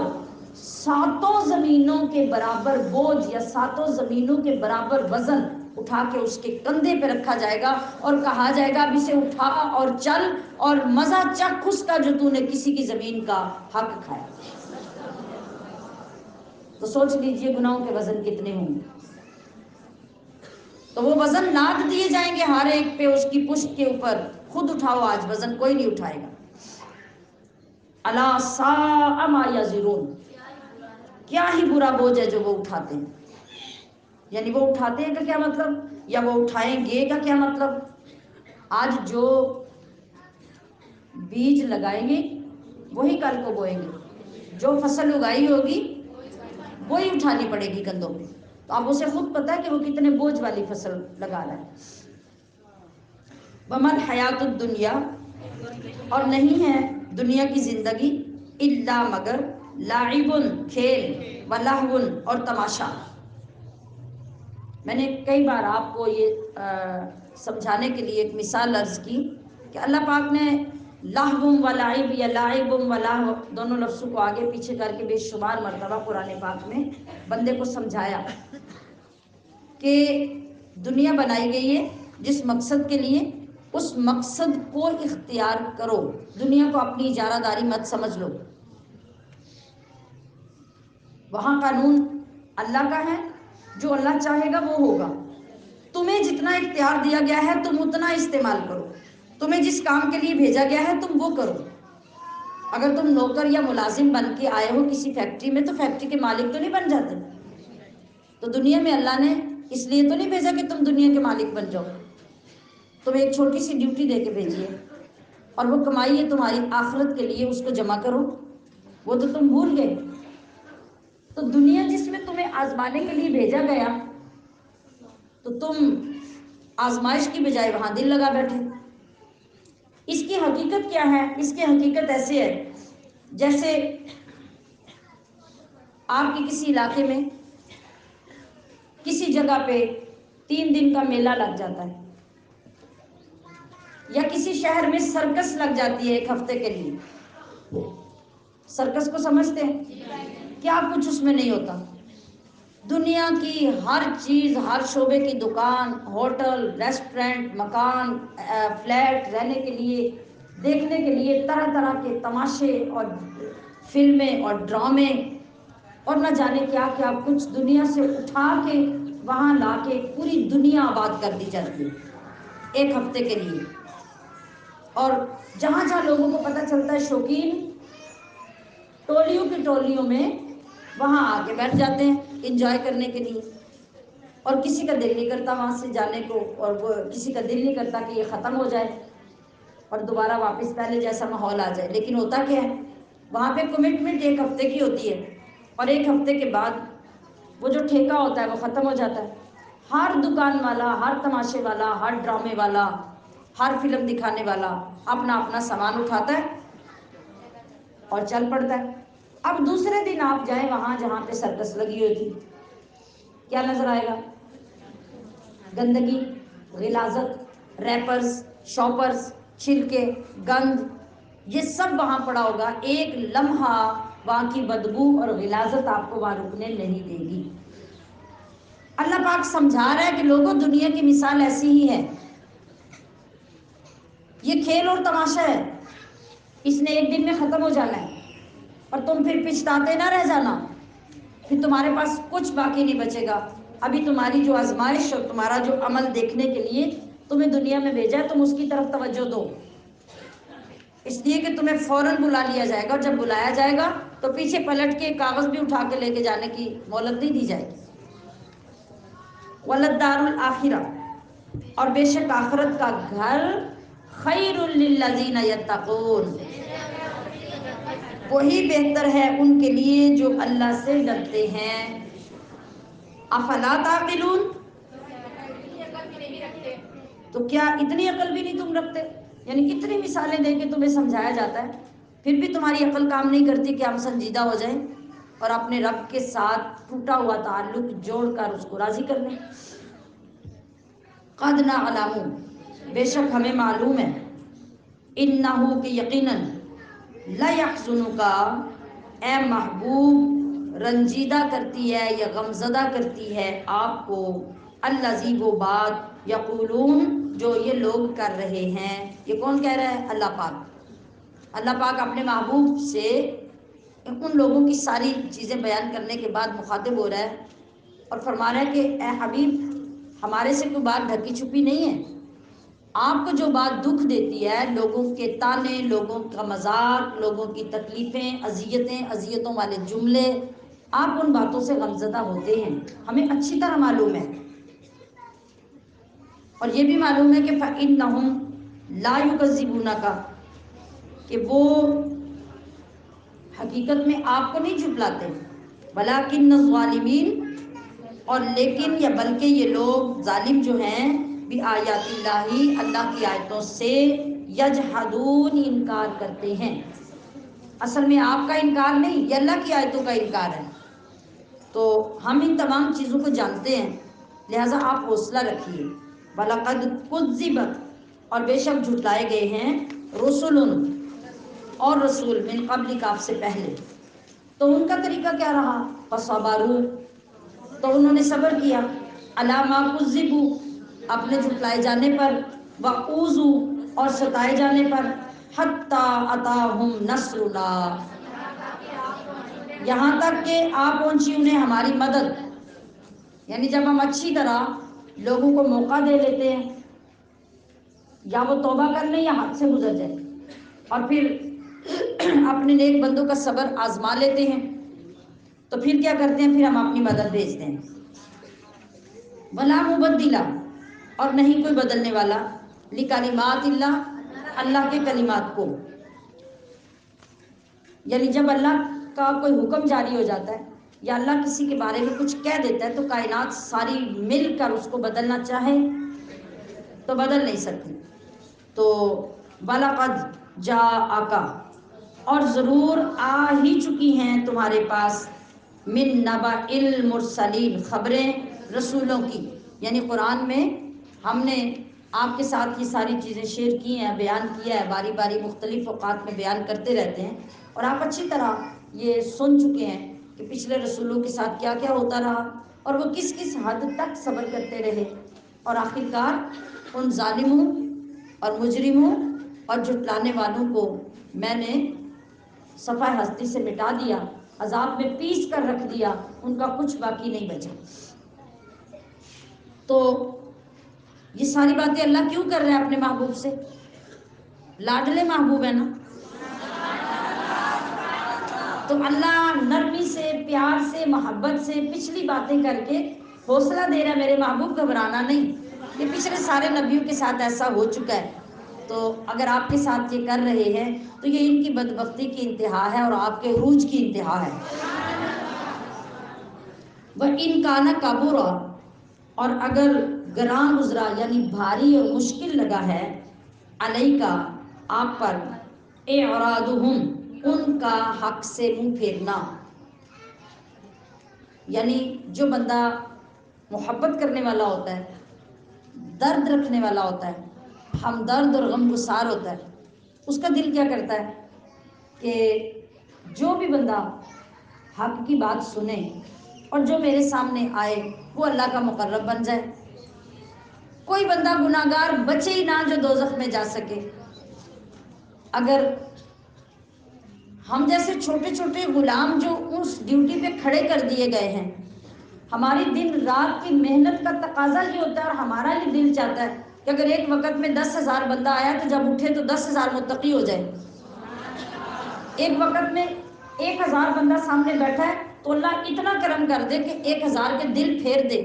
7 زمینوں کے برابر بوجھ یا 7 زمینوں کے برابر وزن اٹھا کے اس کے کندھے پہ رکھا جائے گا اور کہا جائے گا اب اسے اٹھا اور چل اور مزہ چکھ اس کا جو تو نے کسی کی زمین کا حق کھایا. تو سوچ لیجئے گناہوں کے وزن کتنے ہوں گے. تو وہ وزن لاد دیے جائیں گے ہر ایک پہ، اس کی پشت کے اوپر. خود اٹھاؤ، آج وزن کوئی نہیں اٹھائے گا. الا ساء ما یزرون، کیا ہی برا بوجھ ہے جو وہ اٹھاتے ہیں. یعنی وہ اٹھاتے ہیں کا کیا مطلب، یا وہ اٹھائیں گے کا کیا مطلب؟ آج جو بیج لگائیں گے وہی کل کو بوئیں گے، جو فصل اگائی ہوگی وہی اٹھانی پڑے گی کندھوں پہ. تو اب اسے خود پتا ہے کہ وہ کتنے بوجھ والی فصل لگا رہا ہے. وَمَا الْحَيَاةُ الدُّنْيَا، اور نہیں ہے دنیا کی زندگی، الا مگر لاعب کھیل، وَلَهْوٌ اور تماشا. میں نے کئی بار آپ کو یہ سمجھانے کے لیے ایک مثال عرض کی کہ اللہ پاک نے لہوم و لعب یا لاعبم و لہو دونوں لفظوں کو آگے پیچھے کر کے بے شمار مرتبہ قرآن پاک میں بندے کو سمجھایا کہ دنیا بنائی گئی ہے جس مقصد کے لیے، اس مقصد کو اختیار کرو. دنیا کو اپنی اجارہ داری مت سمجھ لو. وہاں قانون اللہ کا ہے، جو اللہ چاہے گا وہ ہوگا. تمہیں جتنا اختیار دیا گیا ہے تم اتنا استعمال کرو. تمہیں جس کام کے لیے بھیجا گیا ہے تم وہ کرو. اگر تم نوکر یا ملازم بن کے آئے ہو کسی فیکٹری میں تو فیکٹری کے مالک تو نہیں بن جاتے. تو دنیا میں اللہ نے اس لیے تو نہیں بھیجا کہ تم دنیا کے مالک بن جاؤ. تمہیں ایک چھوٹی سی ڈیوٹی دے کے بھیجی ہے، اور وہ کمائی ہے تمہاری آخرت کے لیے، اس کو جمع کرو. وہ تو تم بھول گئے. تو دنیا جس میں تمہیں آزمانے کے لیے بھیجا گیا تو تم آزمائش کی بجائے وہاں دل لگا بیٹھے. اس کی حقیقت کیا ہے؟ اس کی حقیقت ایسے ہے جیسے آپ کی کسی علاقے میں کسی جگہ پہ 3 دن کا میلہ لگ جاتا ہے، یا کسی شہر میں سرکس لگ جاتی ہے 1 ہفتے کے لیے. سرکس کو سمجھتے ہیں؟ کیا کچھ اس میں نہیں ہوتا. دنیا کی ہر چیز، ہر شعبے کی دکان، ہوٹل، ریسٹورنٹ، مکان، فلیٹ رہنے کے لیے، دیکھنے کے لیے طرح طرح کے تماشے اور فلمیں اور ڈرامے اور نہ جانے کیا کیا کچھ دنیا سے اٹھا کے وہاں لا کے پوری دنیا آباد کر دی جاتی ہے ایک ہفتے کے لیے. اور جہاں جہاں لوگوں کو پتہ چلتا ہے شوقین ٹولیوں کی ٹولیوں میں وہاں آ کے بیٹھ جاتے ہیں انجوائے کرنے کے لیے. اور کسی کا دل نہیں کرتا وہاں سے جانے کو، اور وہ کسی کا دل نہیں کرتا کہ یہ ختم ہو جائے اور دوبارہ واپس پہلے جیسا ماحول آ جائے. لیکن ہوتا کیا ہے وہاں پہ کمٹمنٹ ایک ہفتے کی ہوتی ہے، اور ایک ہفتے کے بعد وہ جو ٹھیکہ ہوتا ہے وہ ختم ہو جاتا ہے. ہر دکان والا، ہر تماشے والا، ہر ڈرامے والا، ہر فلم دکھانے والا اپنا اپنا سامان اٹھاتا ہے اور چل پڑتا ہے. اب دوسرے دن آپ جائیں وہاں جہاں پہ سرکس لگی ہوئی تھی، کیا نظر آئے گا؟ گندگی، غلاظت، ریپرز، شاپرز، چھلکے، گند، یہ سب وہاں پڑا ہوگا. ایک لمحہ وہاں کی بدبو اور غلاظت آپ کو وہاں رکنے نہیں دے گی. اللہ پاک سمجھا رہا ہے کہ لوگوں دنیا کی مثال ایسی ہی ہے، یہ کھیل اور تماشا ہے، اس نے ایک دن میں ختم ہو جانا ہے اور تم پھر پچھتاتے نہ رہ جانا، پھر تمہارے پاس کچھ باقی نہیں بچے گا. ابھی تمہاری جو آزمائش اور تمہارا جو عمل دیکھنے کے لیے تمہیں دنیا میں بھیجا ہے، تم اس کی طرف توجہ دو، اس لیے کہ تمہیں فوراً بلا لیا جائے گا، اور جب بلایا جائے گا تو پیچھے پلٹ کے کاغذ بھی اٹھا کے لے کے جانے کی مہلت نہیں دی جائے گی. وَلَلدَّارُ الْآخِرَةُ، اور بے شک آخرت کا گھر، خَيْرٌ لِلَّذِينَ يَتَّقُونَ، وہی بہتر ہے ان کے لیے جو اللہ سے ڈرتے ہیں. افلا تعقلون، تو کیا اتنی عقل بھی نہیں تم رکھتے؟ یعنی اتنی مثالیں دے کے تمہیں سمجھایا جاتا ہے، پھر بھی تمہاری عقل کام نہیں کرتی کہ ہم سنجیدہ ہو جائیں اور اپنے رب کے ساتھ ٹوٹا ہوا تعلق جوڑ کر اس کو راضی کر لیں. قد نعلم، بے شک ہمیں معلوم ہے، انہو کہ یقیناً، لیحزنک، اے محبوب رنجیدہ کرتی ہے یا غمزدہ کرتی ہے آپ کو، الذی وہ بات، یقولون جو یہ لوگ کر رہے ہیں. یہ کون کہہ رہا ہے؟ اللہ پاک. اللہ پاک اپنے محبوب سے ان لوگوں کی ساری چیزیں بیان کرنے کے بعد مخاطب ہو رہا ہے اور فرما رہا ہے کہ اے حبیب ہمارے سے کوئی بات ڈھکی چھپی نہیں ہے. آپ کو جو بات دکھ دیتی ہے، لوگوں کے تانے، لوگوں کا مذاق، لوگوں کی تکلیفیں، اذیتوں والے جملے، آپ ان باتوں سے غمزدہ ہوتے ہیں، ہمیں اچھی طرح معلوم ہے. اور یہ بھی معلوم ہے کہ فَإِنَّهُمْ لَا يُكَذِّبُونَكَ، کہ وہ حقیقت میں آپ کو نہیں جھٹلاتے، وَلَكِنَّ الظَّالِمِينَ، اور لیکن یا بلکہ یہ لوگ ظالم جو ہیں، بِآیاتِ اللہ، اللہ کی آیتوں سے، یجحدون، انکار کرتے ہیں. اصل میں آپ کا انکار نہیں، یہ اللہ کی آیتوں کا انکار ہے. تو ہم ان تمام چیزوں کو جانتے ہیں، لہٰذا آپ حوصلہ رکھیے. وَلَقَدْ كُذِّبَتْ، اور بے شک جھٹلائے گئے ہیں، رسل، اور رسول، من قبل، آپ سے پہلے. تو ان کا طریقہ کیا رہا؟ فَصَبَرُوا، تو انہوں نے صبر کیا، عَلَىٰ مَا كُذِّبُوا، اپنے جھٹلائے جانے پر، وَأُوذُوا، اور ستائے جانے پر، حَتَّىٰ أَتَاهُمْ نَصْرُنَا، یہاں تک کہ آ پہنچی انہیں ہماری مدد. یعنی جب ہم اچھی طرح لوگوں کو موقع دے لیتے ہیں، یا وہ توبہ کر لیں یا حد سے گزر جائیں، اور پھر اپنے نیک بندوں کا صبر آزما لیتے ہیں، تو پھر کیا کرتے ہیں؟ پھر ہم اپنی مدد بھیجتے ہیں. وَلَا مُبَدِّلَ، اور نہیں کوئی بدلنے والا، لِکَلِمَاتِ اللہ، اللہ کے کلمات کو. یعنی جب اللہ کا کوئی حکم جاری ہو جاتا ہے یا اللہ کسی کے بارے میں کچھ کہہ دیتا ہے، تو کائنات ساری مل کر اس کو بدلنا چاہے تو بدل نہیں سکتی. تو وَلَقَدْ جَاءَكَ، اور ضرور آ ہی چکی ہیں تمہارے پاس، مِن نَبَإِ الْمُرْسَلِينَ، خبریں رسولوں کی. یعنی قرآن میں ہم نے آپ کے ساتھ یہ ساری چیزیں شیئر کی ہیں، بیان کیا ہے، باری باری مختلف اوقات میں بیان کرتے رہتے ہیں، اور آپ اچھی طرح یہ سن چکے ہیں کہ پچھلے رسولوں کے ساتھ کیا کیا ہوتا رہا اور وہ کس کس حد تک صبر کرتے رہے، اور آخرکار ان ظالموں اور مجرموں اور جھٹلانے والوں کو میں نے صفحہ ہستی سے مٹا دیا عذاب میں پیس کر رکھ دیا، ان کا کچھ باقی نہیں بچا۔ تو یہ ساری باتیں اللہ کیوں کر رہے ہیں اپنے محبوب سے؟ لاڈلے محبوب ہے نا، تو اللہ نرمی سے، پیار سے، محبت سے پچھلی باتیں کر کے حوصلہ دے رہا ہے، میرے محبوب گھبرانا نہیں، یہ پچھلے سارے نبیوں کے ساتھ ایسا ہو چکا ہے، تو اگر آپ کے ساتھ یہ کر رہے ہیں تو یہ ان کی بدبختی کی انتہا ہے اور آپ کے عروج کی انتہا ہے۔ وَإِنْ كَانَ كَبُرَ، اور اگر گراں گزرا یعنی بھاری اور مشکل لگا ہے، علیکا آپ پر، اعراضہم ان کا حق سے منہ پھیرنا، یعنی جو بندہ محبت کرنے والا ہوتا ہے، درد رکھنے والا ہوتا ہے، ہمدرد اور غم گسار ہوتا ہے، اس کا دل کیا کرتا ہے کہ جو بھی بندہ حق کی بات سنے اور جو میرے سامنے آئے وہ اللہ کا مقرب بن جائے، کوئی بندہ گناہگار بچے ہی نہ جو دوزخ میں جا سکے۔ اگر ہم جیسے چھوٹے چھوٹے غلام جو اس ڈیوٹی پہ کھڑے کر دیے گئے ہیں، ہماری دن رات کی محنت کا تقاضا یہ ہوتا ہے اور ہمارا یہ دل چاہتا ہے کہ اگر ایک وقت میں 10,000 بندہ آیا تو جب اٹھے تو 10,000 متقی ہو جائے، ایک وقت میں 1,000 بندہ سامنے بیٹھا ہے تو اللہ اتنا کرم کر دے کہ 1,000 کے دل پھیر دے۔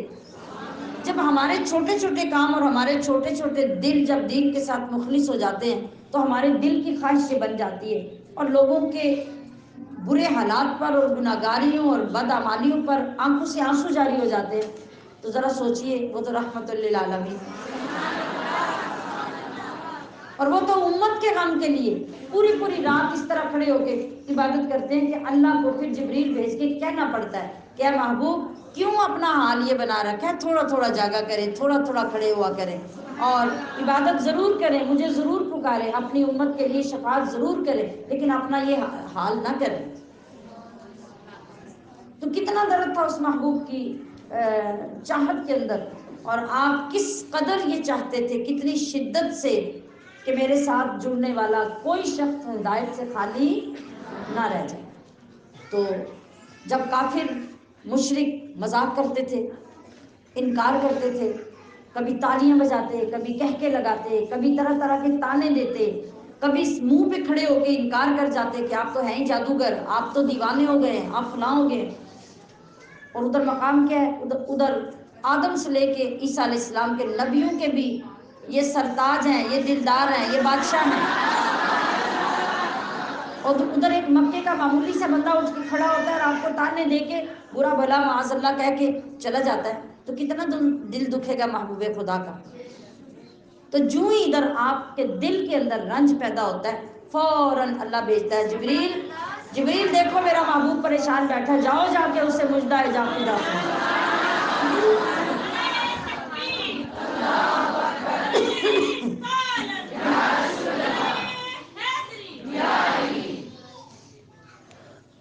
جب ہمارے چھوٹے چھوٹے کام اور ہمارے چھوٹے چھوٹے دل جب دین کے ساتھ مخلص ہو جاتے ہیں تو ہمارے دل کی خواہش سے بن جاتی ہے، اور لوگوں کے برے حالات پر اور گناہگاریوں اور بدعمالیوں پر آنکھوں سے آنسو جاری ہو جاتے ہیں، تو ذرا سوچئے وہ تو رحمت للعالمین، اور وہ تو امت کے غم کے لیے پوری پوری رات اس طرح کھڑے ہو کے عبادت کرتے ہیں کہ اللہ کو پھر جبریل بھیج کے کہنا پڑتا ہے کہ اے محبوب کیوں اپنا حال یہ بنا رکھا ہے، تھوڑا تھوڑا جاگا کریں، تھوڑا تھوڑا کھڑے ہوا کریں اور عبادت ضرور کریں، مجھے ضرور پکاریں، اپنی امت کے لیے شفاعت ضرور کریں، لیکن اپنا یہ حال نہ کریں۔ تو کتنا درد تھا اس محبوب کی چاہت کے اندر، اور آپ کس قدر یہ چاہتے تھے، کتنی شدت سے کہ میرے ساتھ جڑنے والا کوئی شخص ہدایت سے خالی نہ رہ جائے۔ تو جب کافر مشرک مذاق کرتے تھے، انکار کرتے تھے، کبھی تالیاں بجاتے، کبھی کہکے لگاتے، کبھی طرح طرح کے تانے دیتے، کبھی منہ پہ کھڑے ہو کے انکار کر جاتے کہ آپ تو ہیں ہی جادوگر، آپ تو دیوانے ہو گئے، آپ فلاں ہو گئے، اور ادھر مقام کیا ہے، ادھر آدم سے لے کے عیسیٰ علیہ السلام کے نبیوں کے بھی یہ سرتاج ہیں، یہ دلدار ہیں، یہ بادشاہ ہیں، اور ادھر ایک مکے کا معمولی سا بندہ اٹھ کے کھڑا ہوتا ہے اور آپ کو تانے دے کے برا بھلا معاذ اللہ کہہ کے چلا جاتا ہے، تو کتنا دل دکھے گا محبوب خدا کا۔ تو جو ہی ادھر آپ کے دل کے اندر رنج پیدا ہوتا ہے فوراً اللہ بھیجتا ہے جبریل، جبریل دیکھو میرا محبوب پریشان بیٹھا، جاؤ جا کے اسے مجدہ اجابت دو۔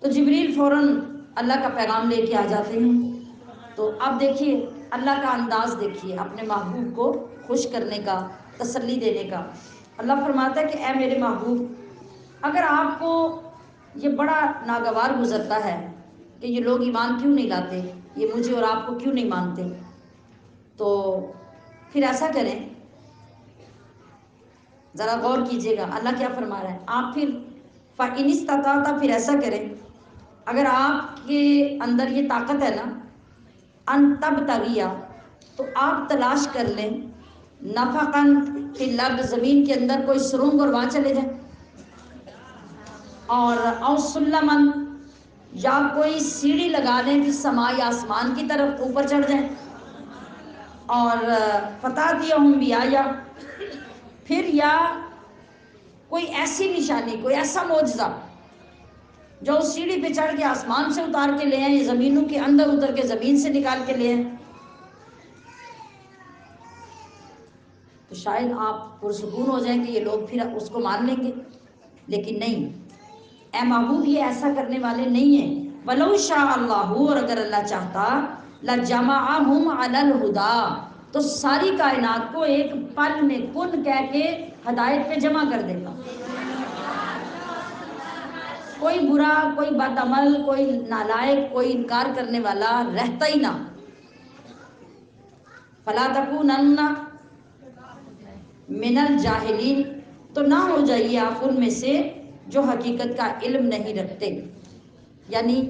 تو جبریل فوراً اللہ کا پیغام لے کے آ جاتے ہیں۔ تو آپ دیکھیے اللہ کا انداز دیکھیے اپنے محبوب کو خوش کرنے کا، تسلی دینے کا۔ اللہ فرماتا ہے کہ اے میرے محبوب، اگر آپ کو یہ بڑا ناگوار گزرتا ہے کہ یہ لوگ ایمان کیوں نہیں لاتے، یہ مجھے اور آپ کو کیوں نہیں مانتے، تو پھر ایسا کریں، ذرا غور کیجئے گا اللہ کیا فرما رہا ہے۔ آپ پھر فَإِنِ اسْتَطَعْتَ، پھر ایسا کریں اگر آپ کے اندر یہ طاقت ہے نا، ان تبتغی، تو آپ تلاش کر لیں، نفقاً فی الارض، زمین کے اندر کوئی سرنگ اور وہاں چلے جائیں، اور او سلماً، یا کوئی سیڑھی لگا دیں فی السماء، آسمان کی طرف اوپر چڑھ جائیں، اور فتاتیہم بآیہ، پھر یا کوئی ایسی نشانی، کوئی ایسا معجزہ جو اس سیڑھی پہ چڑھ کے آسمان سے اتار کے لے آئیں، یا زمینوں کے اندر اتر کے زمین سے نکال کے لے آئیں، تو شاید آپ پرسکون ہو جائیں کہ یہ لوگ پھر اس کو مان لیں گے، لیکن نہیں، اے محبوب یہ ایسا کرنے والے نہیں ہیں۔ وَلَوْ شَاءَ اللَّهُ، اور اگر اللہ چاہتا، لَجَمَعَهُمْ عَلَى الْهُدَىٰ، تو ساری کائنات کو ایک پل میں کن کہہ کے ہدایت پہ جمع کر دیتا۔ کوئی برا، کوئی بدعمل، کوئی نالائق، کوئی انکار کرنے والا رہتا ہی نہ. فلا تکونن من الجاہلین، تو نہ ہو جائیے آپ ان میں سے جو حقیقت کا علم نہیں رکھتے. یعنی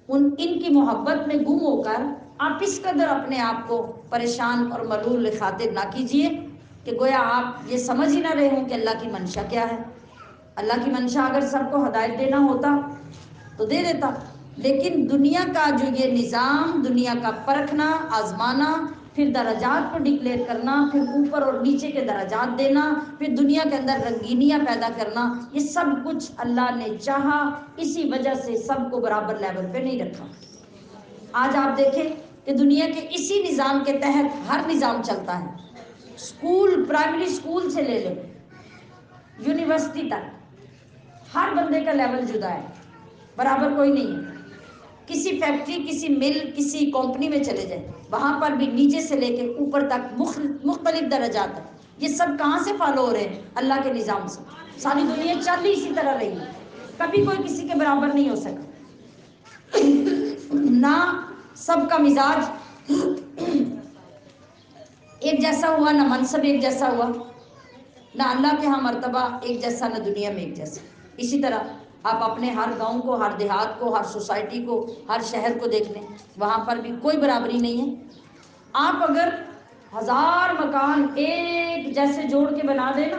ان کی محبت میں گم ہو کر آپ اس قدر اپنے آپ کو پریشان اور ملول خاطر نہ کیجیے کہ گویا آپ یہ سمجھ ہی نہ رہے ہوں کہ اللہ کی منشا کیا ہے. اللہ کی منشا اگر سب کو ہدایت دینا ہوتا تو دے دیتا، لیکن دنیا کا جو یہ نظام، دنیا کا پرکھنا، آزمانا، پھر درجات کو ڈکلیئر کرنا، پھر اوپر اور نیچے کے درجات دینا، پھر دنیا کے اندر رنگینیاں پیدا کرنا، یہ سب کچھ اللہ نے چاہا، اسی وجہ سے سب کو برابر لیول پہ نہیں رکھا. آج آپ دیکھیں کہ دنیا کے اسی نظام کے تحت ہر نظام چلتا ہے. اسکول، پرائمری اسکول سے لے لیں یونیورسٹی تک، ہر بندے کا لیول جدا ہے، برابر کوئی نہیں ہے. کسی فیکٹری، کسی مل، کسی کمپنی میں چلے جائیں، وہاں پر بھی نیچے سے لے کے اوپر تک مختلف درجات ہیں. یہ سب کہاں سے فالو ہو رہے ہیں؟ اللہ کے نظام سے. ساری دنیا چل ہی اسی طرح رہی ہے، کبھی کوئی کسی کے برابر نہیں ہو سکا. نہ سب کا مزاج ایک جیسا ہوا، نہ منصب ایک جیسا ہوا، نہ اللہ کے ہاں مرتبہ ایک جیسا، نہ دنیا میں ایک جیسا. اسی طرح آپ اپنے ہر گاؤں کو، ہر دیہات کو، ہر سوسائٹی کو، ہر شہر کو دیکھ لیں، وہاں پر بھی کوئی برابری نہیں ہے. آپ اگر 1000 مکان ایک جیسے جوڑ کے بنا دیں نا،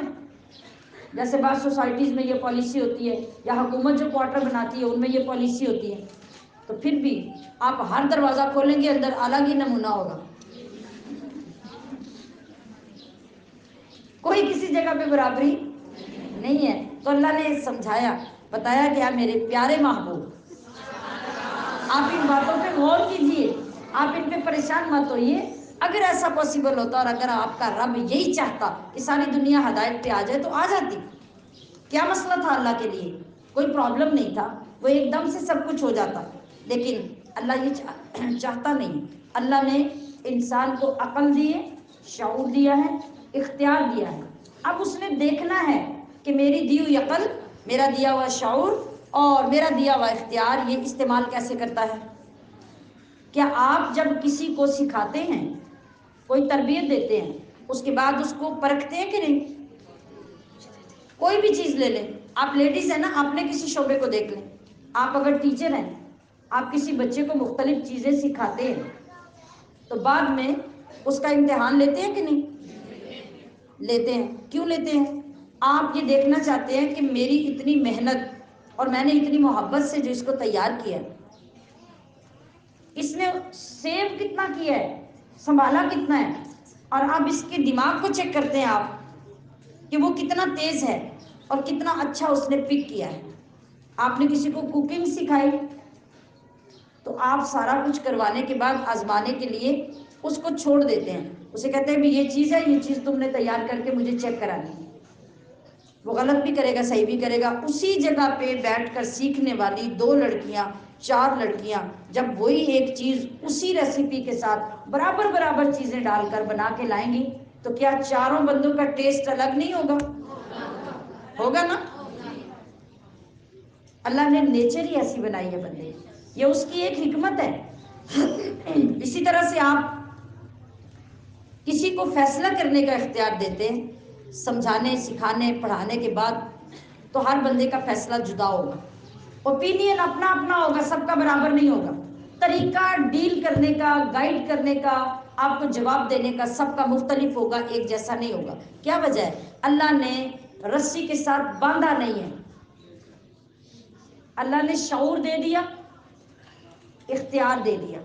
جیسے بعض سوسائٹیز میں یہ پالیسی ہوتی ہے، یا حکومت جو کوارٹر بناتی ہے ان میں یہ پالیسی ہوتی ہے، تو پھر بھی آپ ہر دروازہ کھولیں گے اندر الگ ہی نمونہ ہوگا. کوئی کسی جگہ پہ برابری نہیں ہے. تو اللہ نے سمجھایا، بتایا کہ میرے پیارے محبوب، آپ ان باتوں پہ غور کیجئے، آپ ان پہ پریشان مت ہوئیے. اگر ایسا پاسبل ہوتا اور اگر آپ کا رب یہی چاہتا کہ ساری دنیا ہدایت پہ آ جائے تو آ جاتی. کیا مسئلہ تھا اللہ کے لیے؟ کوئی پرابلم نہیں تھا، وہ ایک دم سے سب کچھ ہو جاتا. لیکن اللہ یہ چاہتا نہیں. اللہ نے انسان کو عقل دی ہے، شعور دیا ہے، اختیار دیا ہے. اب اس نے دیکھنا ہے کہ میری دی ہوئی عقل، میرا دیا ہوا شعور اور میرا دیا ہوا اختیار یہ استعمال کیسے کرتا ہے. کیا آپ جب کسی کو سکھاتے ہیں، کوئی تربیت دیتے ہیں، اس کے بعد اس کو پرکھتے ہیں کہ نہیں؟ کوئی بھی چیز لے لیں، آپ لیڈیز ہیں نا، آپ نے کسی شعبے کو دیکھ لیں. آپ اگر ٹیچر ہیں، آپ کسی بچے کو مختلف چیزیں سکھاتے ہیں تو بعد میں اس کا امتحان لیتے ہیں کہ نہیں؟ لیتے ہیں. کیوں لیتے ہیں؟ آپ یہ دیکھنا چاہتے ہیں کہ میری اتنی محنت اور میں نے اتنی محبت سے جو اس کو تیار کیا، اس نے سیو کتنا کیا ہے، سنبھالا کتنا ہے، اور اب اس کے دماغ کو چیک کرتے ہیں آپ کہ وہ کتنا تیز ہے اور کتنا اچھا اس نے پک کیا ہے. آپ نے کسی کو کوکنگ سکھائی تو آپ سارا کچھ کروانے کے بعد آزمانے کے لیے اس کو چھوڑ دیتے ہیں. اسے کہتے ہیں بھی یہ چیز ہے، یہ چیز تم نے تیار کر کے مجھے چیک کرانی ہے. وہ غلط بھی کرے گا، صحیح بھی کرے گا. اسی جگہ پہ بیٹھ کر سیکھنے والی 2 لڑکیاں، 4 لڑکیاں جب وہی ایک چیز اسی ریسیپی کے ساتھ برابر چیزیں ڈال کر بنا کے لائیں گی تو کیا چاروں بندوں کا ٹیسٹ الگ نہیں ہوگا؟ ہوگا نا. اللہ نے نیچر ہی ایسی بنائی ہے بندے، یہ اس کی ایک حکمت ہے. اسی طرح سے آپ کسی کو فیصلہ کرنے کا اختیار دیتے ہیں، سمجھانے، سکھانے، پڑھانے کے بعد، تو ہر بندے کا فیصلہ جدا ہوگا. اوپینین اپنا اپنا ہوگا، سب کا برابر نہیں ہوگا. طریقہ ڈیل کرنے کا، گائیڈ کرنے کا، آپ کو جواب دینے کا سب کا مختلف ہوگا، ایک جیسا نہیں ہوگا. کیا وجہ ہے؟ اللہ نے رسی کے ساتھ باندھا نہیں ہے. اللہ نے شعور دے دیا، اختیار دے دیا،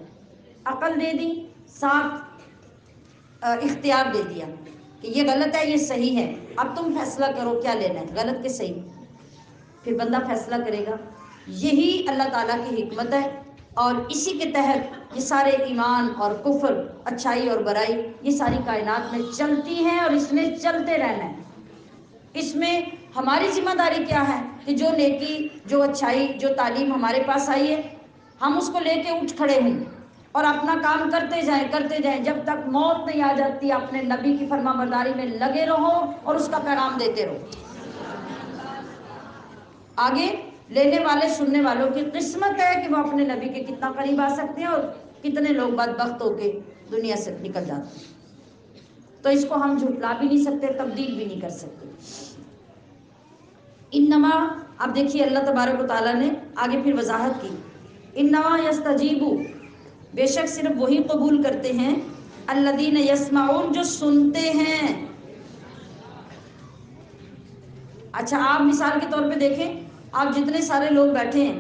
عقل دے دی، ساتھ اختیار دے دیا کہ یہ غلط ہے، یہ صحیح ہے، اب تم فیصلہ کرو کیا لینا ہے، غلط کے صحیح. پھر بندہ فیصلہ کرے گا. یہی اللہ تعالیٰ کی حکمت ہے، اور اسی کے تحت یہ سارے ایمان اور کفر، اچھائی اور برائی، یہ ساری کائنات میں چلتی ہیں اور اس نے چلتے رہنا ہے. اس میں ہماری ذمہ داری کیا ہے کہ جو نیکی، جو اچھائی، جو تعلیم ہمارے پاس آئی ہے، ہم اس کو لے کے اٹھ کھڑے ہوں اور اپنا کام کرتے جائیں جب تک موت نہیں آ جاتی. اپنے نبی کی فرما برداری میں لگے رہو اور اس کا پیغام دیتے رہو. آگے لینے والے سننے والوں کی قسمت ہے کہ وہ اپنے نبی کے کتنا قریب آ سکتے ہیں اور کتنے لوگ بدبخت ہو کے دنیا سے نکل جاتے ہیں. تو اس کو ہم جھٹلا بھی نہیں سکتے، تبدیل بھی نہیں کر سکتے. انما، اب دیکھیے اللہ تبارک و تعالیٰ نے آگے پھر وضاحت کی. انما یستجیبو، بے شک صرف وہی قبول کرتے ہیں، الذین یسمعون، جو سنتے ہیں. اچھا آپ مثال کے طور پہ دیکھیں، آپ جتنے سارے لوگ بیٹھے ہیں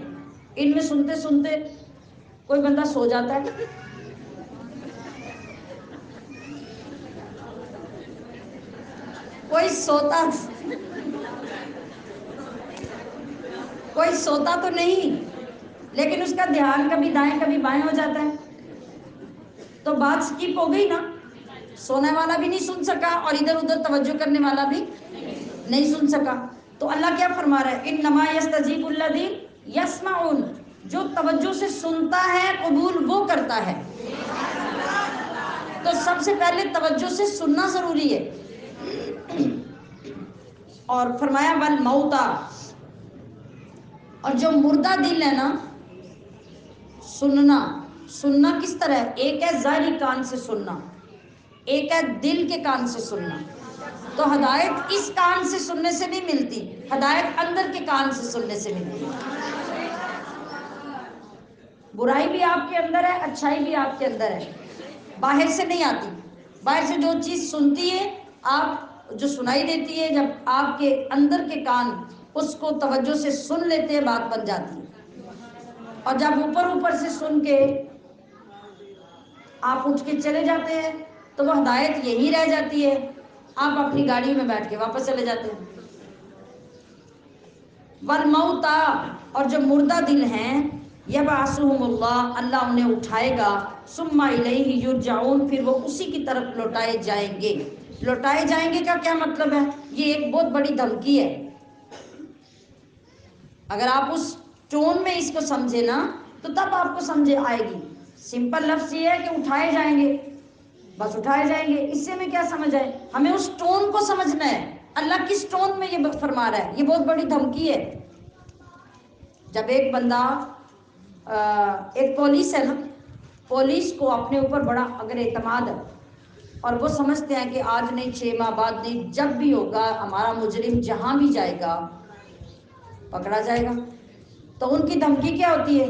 ان میں سنتے سنتے کوئی بندہ سو جاتا ہے، کوئی سوتا تو نہیں، لیکن اس کا دھیان کبھی دائیں کبھی بائیں ہو جاتا ہے، تو بات سکپ ہو گئی نا. سونے والا بھی نہیں سن سکا اور ادھر ادھر توجہ کرنے والا بھی نہیں سن سکا. تو اللہ کیا فرما رہا ہے؟ انما یستجیب الذین یسمعون، جو توجہ سے سنتا ہے قبول وہ کرتا ہے. تو سب سے پہلے توجہ سے سننا ضروری ہے. اور فرمایا والموتى، اور جو مردہ دل ہے نا، سننا کس طرح ہے؟ ایک ہے ظاہری کان سے سننا، ایک ہے دل کے کان سے سننا. تو ہدایت اس کان سے سننے سے نہیں ملتی، ہدایت اندر کے کان سے سننے سے ملتی ہے. برائی بھی آپ کے اندر ہے، اچھائی بھی آپ کے اندر ہے، باہر سے نہیں آتی. باہر سے جو چیز سنتی ہے، آپ جو سنائی دیتی ہے، جب آپ کے اندر کے کان اس کو توجہ سے سن لیتے ہیں بات بن جاتی ہے. اور جب اوپر سے سن کے آپ اٹھ کے چلے جاتے ہیں تو وہ ہدایت یہی رہ جاتی ہے، آپ اپنی گاڑی میں بیٹھ کے واپس چلے جاتے ہیں. والموتى، اور جو مردہ دل ہیں، یبعثہم اللہ، اللہ انہیں اٹھائے گا، ثم الیہ یرجعون، پھر وہ اسی کی طرف لوٹائے جائیں گے. لوٹائے جائیں گے کا کیا مطلب ہے؟ یہ ایک بہت بڑی دھمکی ہے. اگر آپ اس ٹون میں اس کو سمجھے نا تو تب آپ کو سمجھے آئے گی. سمپل لفظ یہ ہے کہ اٹھائے جائیں گے، بس اٹھائے جائیں گے، اس سے میں کیا سمجھ آئے؟ ہمیں اس ٹون کو سمجھنا ہے. اللہ کس ٹون میں یہ فرما رہا ہے؟ یہ بہت بڑی دھمکی ہے. جب ایک بندہ ایک پولیس ہے نا، پولیس کو اپنے اوپر بڑا اگر اعتماد ہے اور وہ سمجھتے ہیں کہ آج نہیں 6 ماہ بعد نہیں، جب بھی ہوگا ہمارا مجرم جہاں بھی جائے گا پکڑا جائے گا، تو ان کی دھمکی کیا ہوتی ہے؟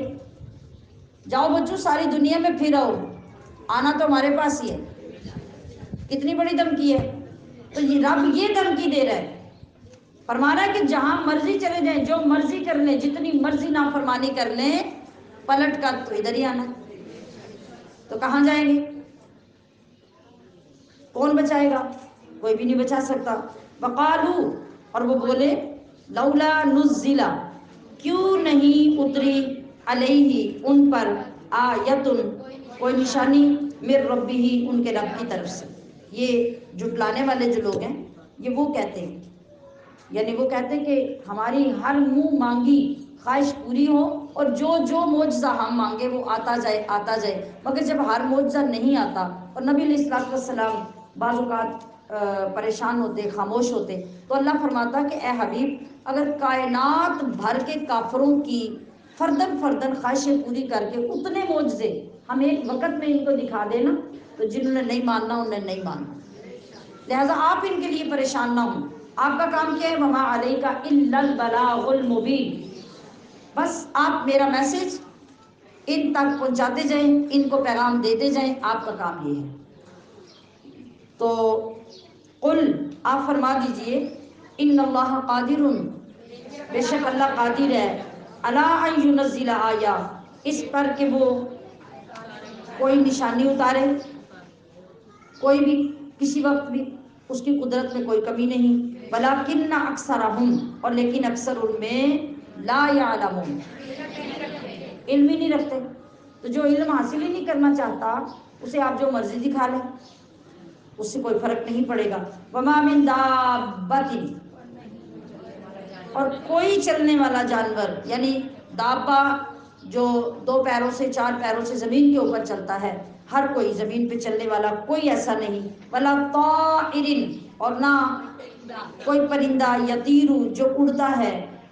جاؤ بچوں ساری دنیا میں پھر آؤ، آنا تو ہمارے پاس ہی ہے. کتنی بڑی دھمکی ہے. تو یہ رب یہ دھمکی دے رہا ہے، فرما رہا ہے کہ جہاں مرضی چلے جائیں، جو مرضی کر لیں، جتنی مرضی نافرمانی کر لیں، پلٹ کر تو ادھر ہی آنا. تو کہاں جائیں گے؟ کون بچائے گا؟ کوئی بھی نہیں بچا سکتا. وقالو، اور وہ بولے، لولا نزل، کیوں نہیں اتری، علیہ ان پر، آیتن، کوئی نشانی، من ربہ، ان کے رب کی طرف سے. یہ جھٹلانے والے جو لوگ ہیں یہ وہ کہتے ہیں، یعنی وہ کہتے ہیں کہ ہماری ہر منہ مانگی خواہش پوری ہو اور جو جو معجزہ ہم مانگے وہ آتا جائے آتا جائے. مگر جب ہر معجزہ نہیں آتا اور نبی علیہ الصلوۃ والسلام بعض اوقات پریشان ہوتے، خاموش ہوتے، تو اللہ فرماتا کہ اے حبیب، اگر کائنات بھر کے کافروں کی فردن فردن خواہشیں پوری کر کے اتنے معجزے ہم ایک وقت میں ان کو دکھا دیں نا، تو جنہوں نے نہیں ماننا انہیں نہیں ماننا. لہٰذا آپ ان کے لیے پریشان نہ ہوں. آپ کا کام کیا ہے؟ وما علیک الا البلاغ المبین، بس آپ میرا میسج ان تک پہنچاتے جائیں، ان کو پیغام دیتے جائیں، آپ کا کام یہ ہے. تو قل، آپ فرما دیجئے، ان اللہ قادر، بے شک اللہ قادر ہے، علی ان ینزل آیہ، اس پر کہ وہ کوئی نشانی اتارے، کوئی بھی کسی وقت بھی، اس کی قدرت میں کوئی کمی نہیں. ولکن اکثرہم، اور لیکن اکثر ان میں، لا یعلمون، علم ہی نہیں رکھتے. تو جو علم حاصل ہی نہیں کرنا چاہتا اسے آپ جو مرضی دکھا لیں، اس سے کوئی فرق نہیں پڑے گا. وما من دابۃ، اور کوئی چلنے والا جانور، یعنی دابہ جو 2 پیروں سے 4 پیروں سے زمین کے اوپر چلتا ہے، ہر کوئی زمین پہ چلنے والا کوئی ایسا نہیں. ولا طائر، اور نہ کوئی پرندہ، یطیر، جو اڑتا ہے،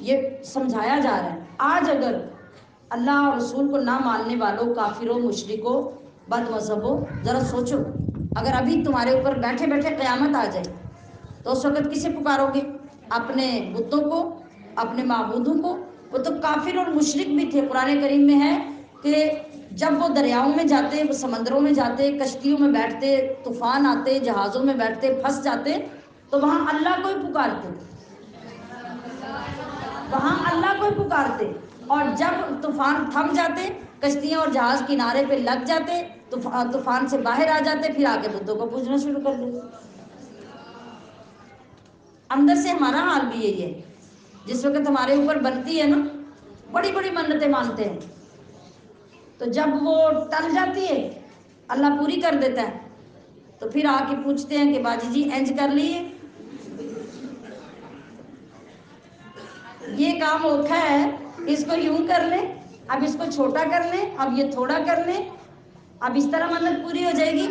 یہ سمجھایا جا رہا ہے۔ آج اگر اللہ اور رسول کو نہ ماننے والوں، کافروں، مشرکوں، بد مذہبوں، ذرا سوچو، اگر ابھی تمہارے اوپر بیٹھے بیٹھے قیامت آ جائے تو اس وقت کسے پکارو گے؟ اپنے بتوں کو، اپنے معبودوں کو؟ وہ تو کافر اور مشرک بھی تھے۔ قرآن کریم میں ہے کہ جب وہ دریاؤں میں جاتے، وہ سمندروں میں جاتے، کشتیوں میں بیٹھتے، طوفان آتے، جہازوں میں بیٹھتے، پھنس جاتے، تو وہاں اللہ کو ہی پکارتے، وہاں اللہ کو ہی پکارتے، اور جب طوفان تھم جاتے، کشتیاں اور جہاز کنارے پہ لگ جاتے، طوفان سے باہر آ جاتے، پھر آ کے بتوں کو پوجنا شروع کر دیتے۔ اندر سے ہمارا حال بھی یہی ہے۔ جس وقت ہمارے اوپر بنتی ہے نا، بڑی بڑی منتیں مانتے ہیں، تو جب وہ ٹل جاتی ہے، اللہ پوری کر دیتا ہے، تو پھر آ کے پوچھتے ہیں کہ باجی جی انج کر لیے، یہ کام اوکھا ہے، اس کو یوں کر لیں، اب اس کو چھوٹا کر لیں، اب یہ تھوڑا کر لیں، اب اس طرح منت پوری ہو جائے گی۔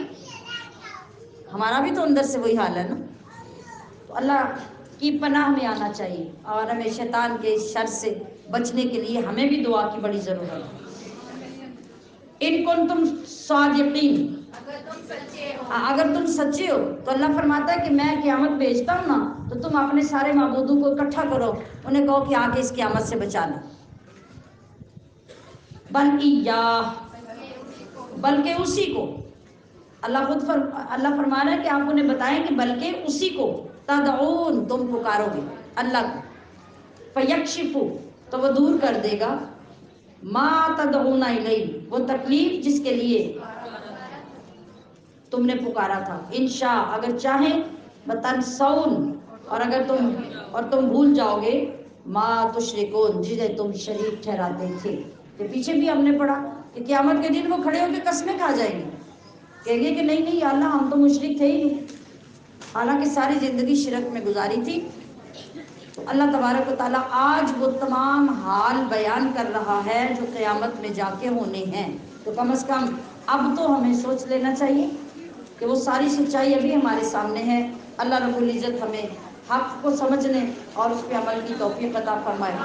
ہمارا بھی تو اندر سے وہی حال ہے نا۔ تو اللہ کی پناہ میں آنا چاہیے، اور ہمیں شیطان کے شر سے بچنے کے لیے ہمیں بھی دعا کی بڑی ضرورت ہے۔ ان کنتم صادقین، اگر تم سچے ہو تو اللہ فرماتا ہے کہ میں قیامت بھیجتا ہوں نا، تو تم اپنے سارے معبودوں کو اکٹھا کرو، انہیں کہو کہ آ کے اس قیامت سے بچا لو۔ بلکہ اسی کو، اللہ فرما رہا ہے کہ آپ انہیں بتائیں کہ بلکہ اسی کو، تدعون، تم پکارو گے اللہ کو، فیکشف، تو وہ دور کر دے گا، ما تدعون الیہ، وہ تکلیف جس کے لیے تم نے پکارا تھا، انشاء، اگر چاہیں، وتنسون، اور اگر تم بھول جاؤ گے، ما تشرکون، جسے تم شریک ٹھہراتے تھے۔ کہ پیچھے بھی ہم نے پڑھا کہ قیامت کے دن وہ کھڑے ہو کے قسمیں کھا جائیں گے، کہیں گے کہ نہیں نہیں یا اللہ، ہم تو مشرک تھے ہی نہیں، حالانکہ ساری زندگی شرک میں گزاری تھی۔ تو اللہ تبارک و تعالیٰ آج وہ تمام حال بیان کر رہا ہے جو قیامت میں جا کے ہونے ہیں۔ تو کم از کم اب تو ہمیں سوچ لینا چاہیے کہ وہ ساری سچائی ابھی ہمارے سامنے ہے۔ اللہ رب العزت ہمیں حق کو سمجھنے اور اس پہ عمل کی توفیق عطا فرمائے۔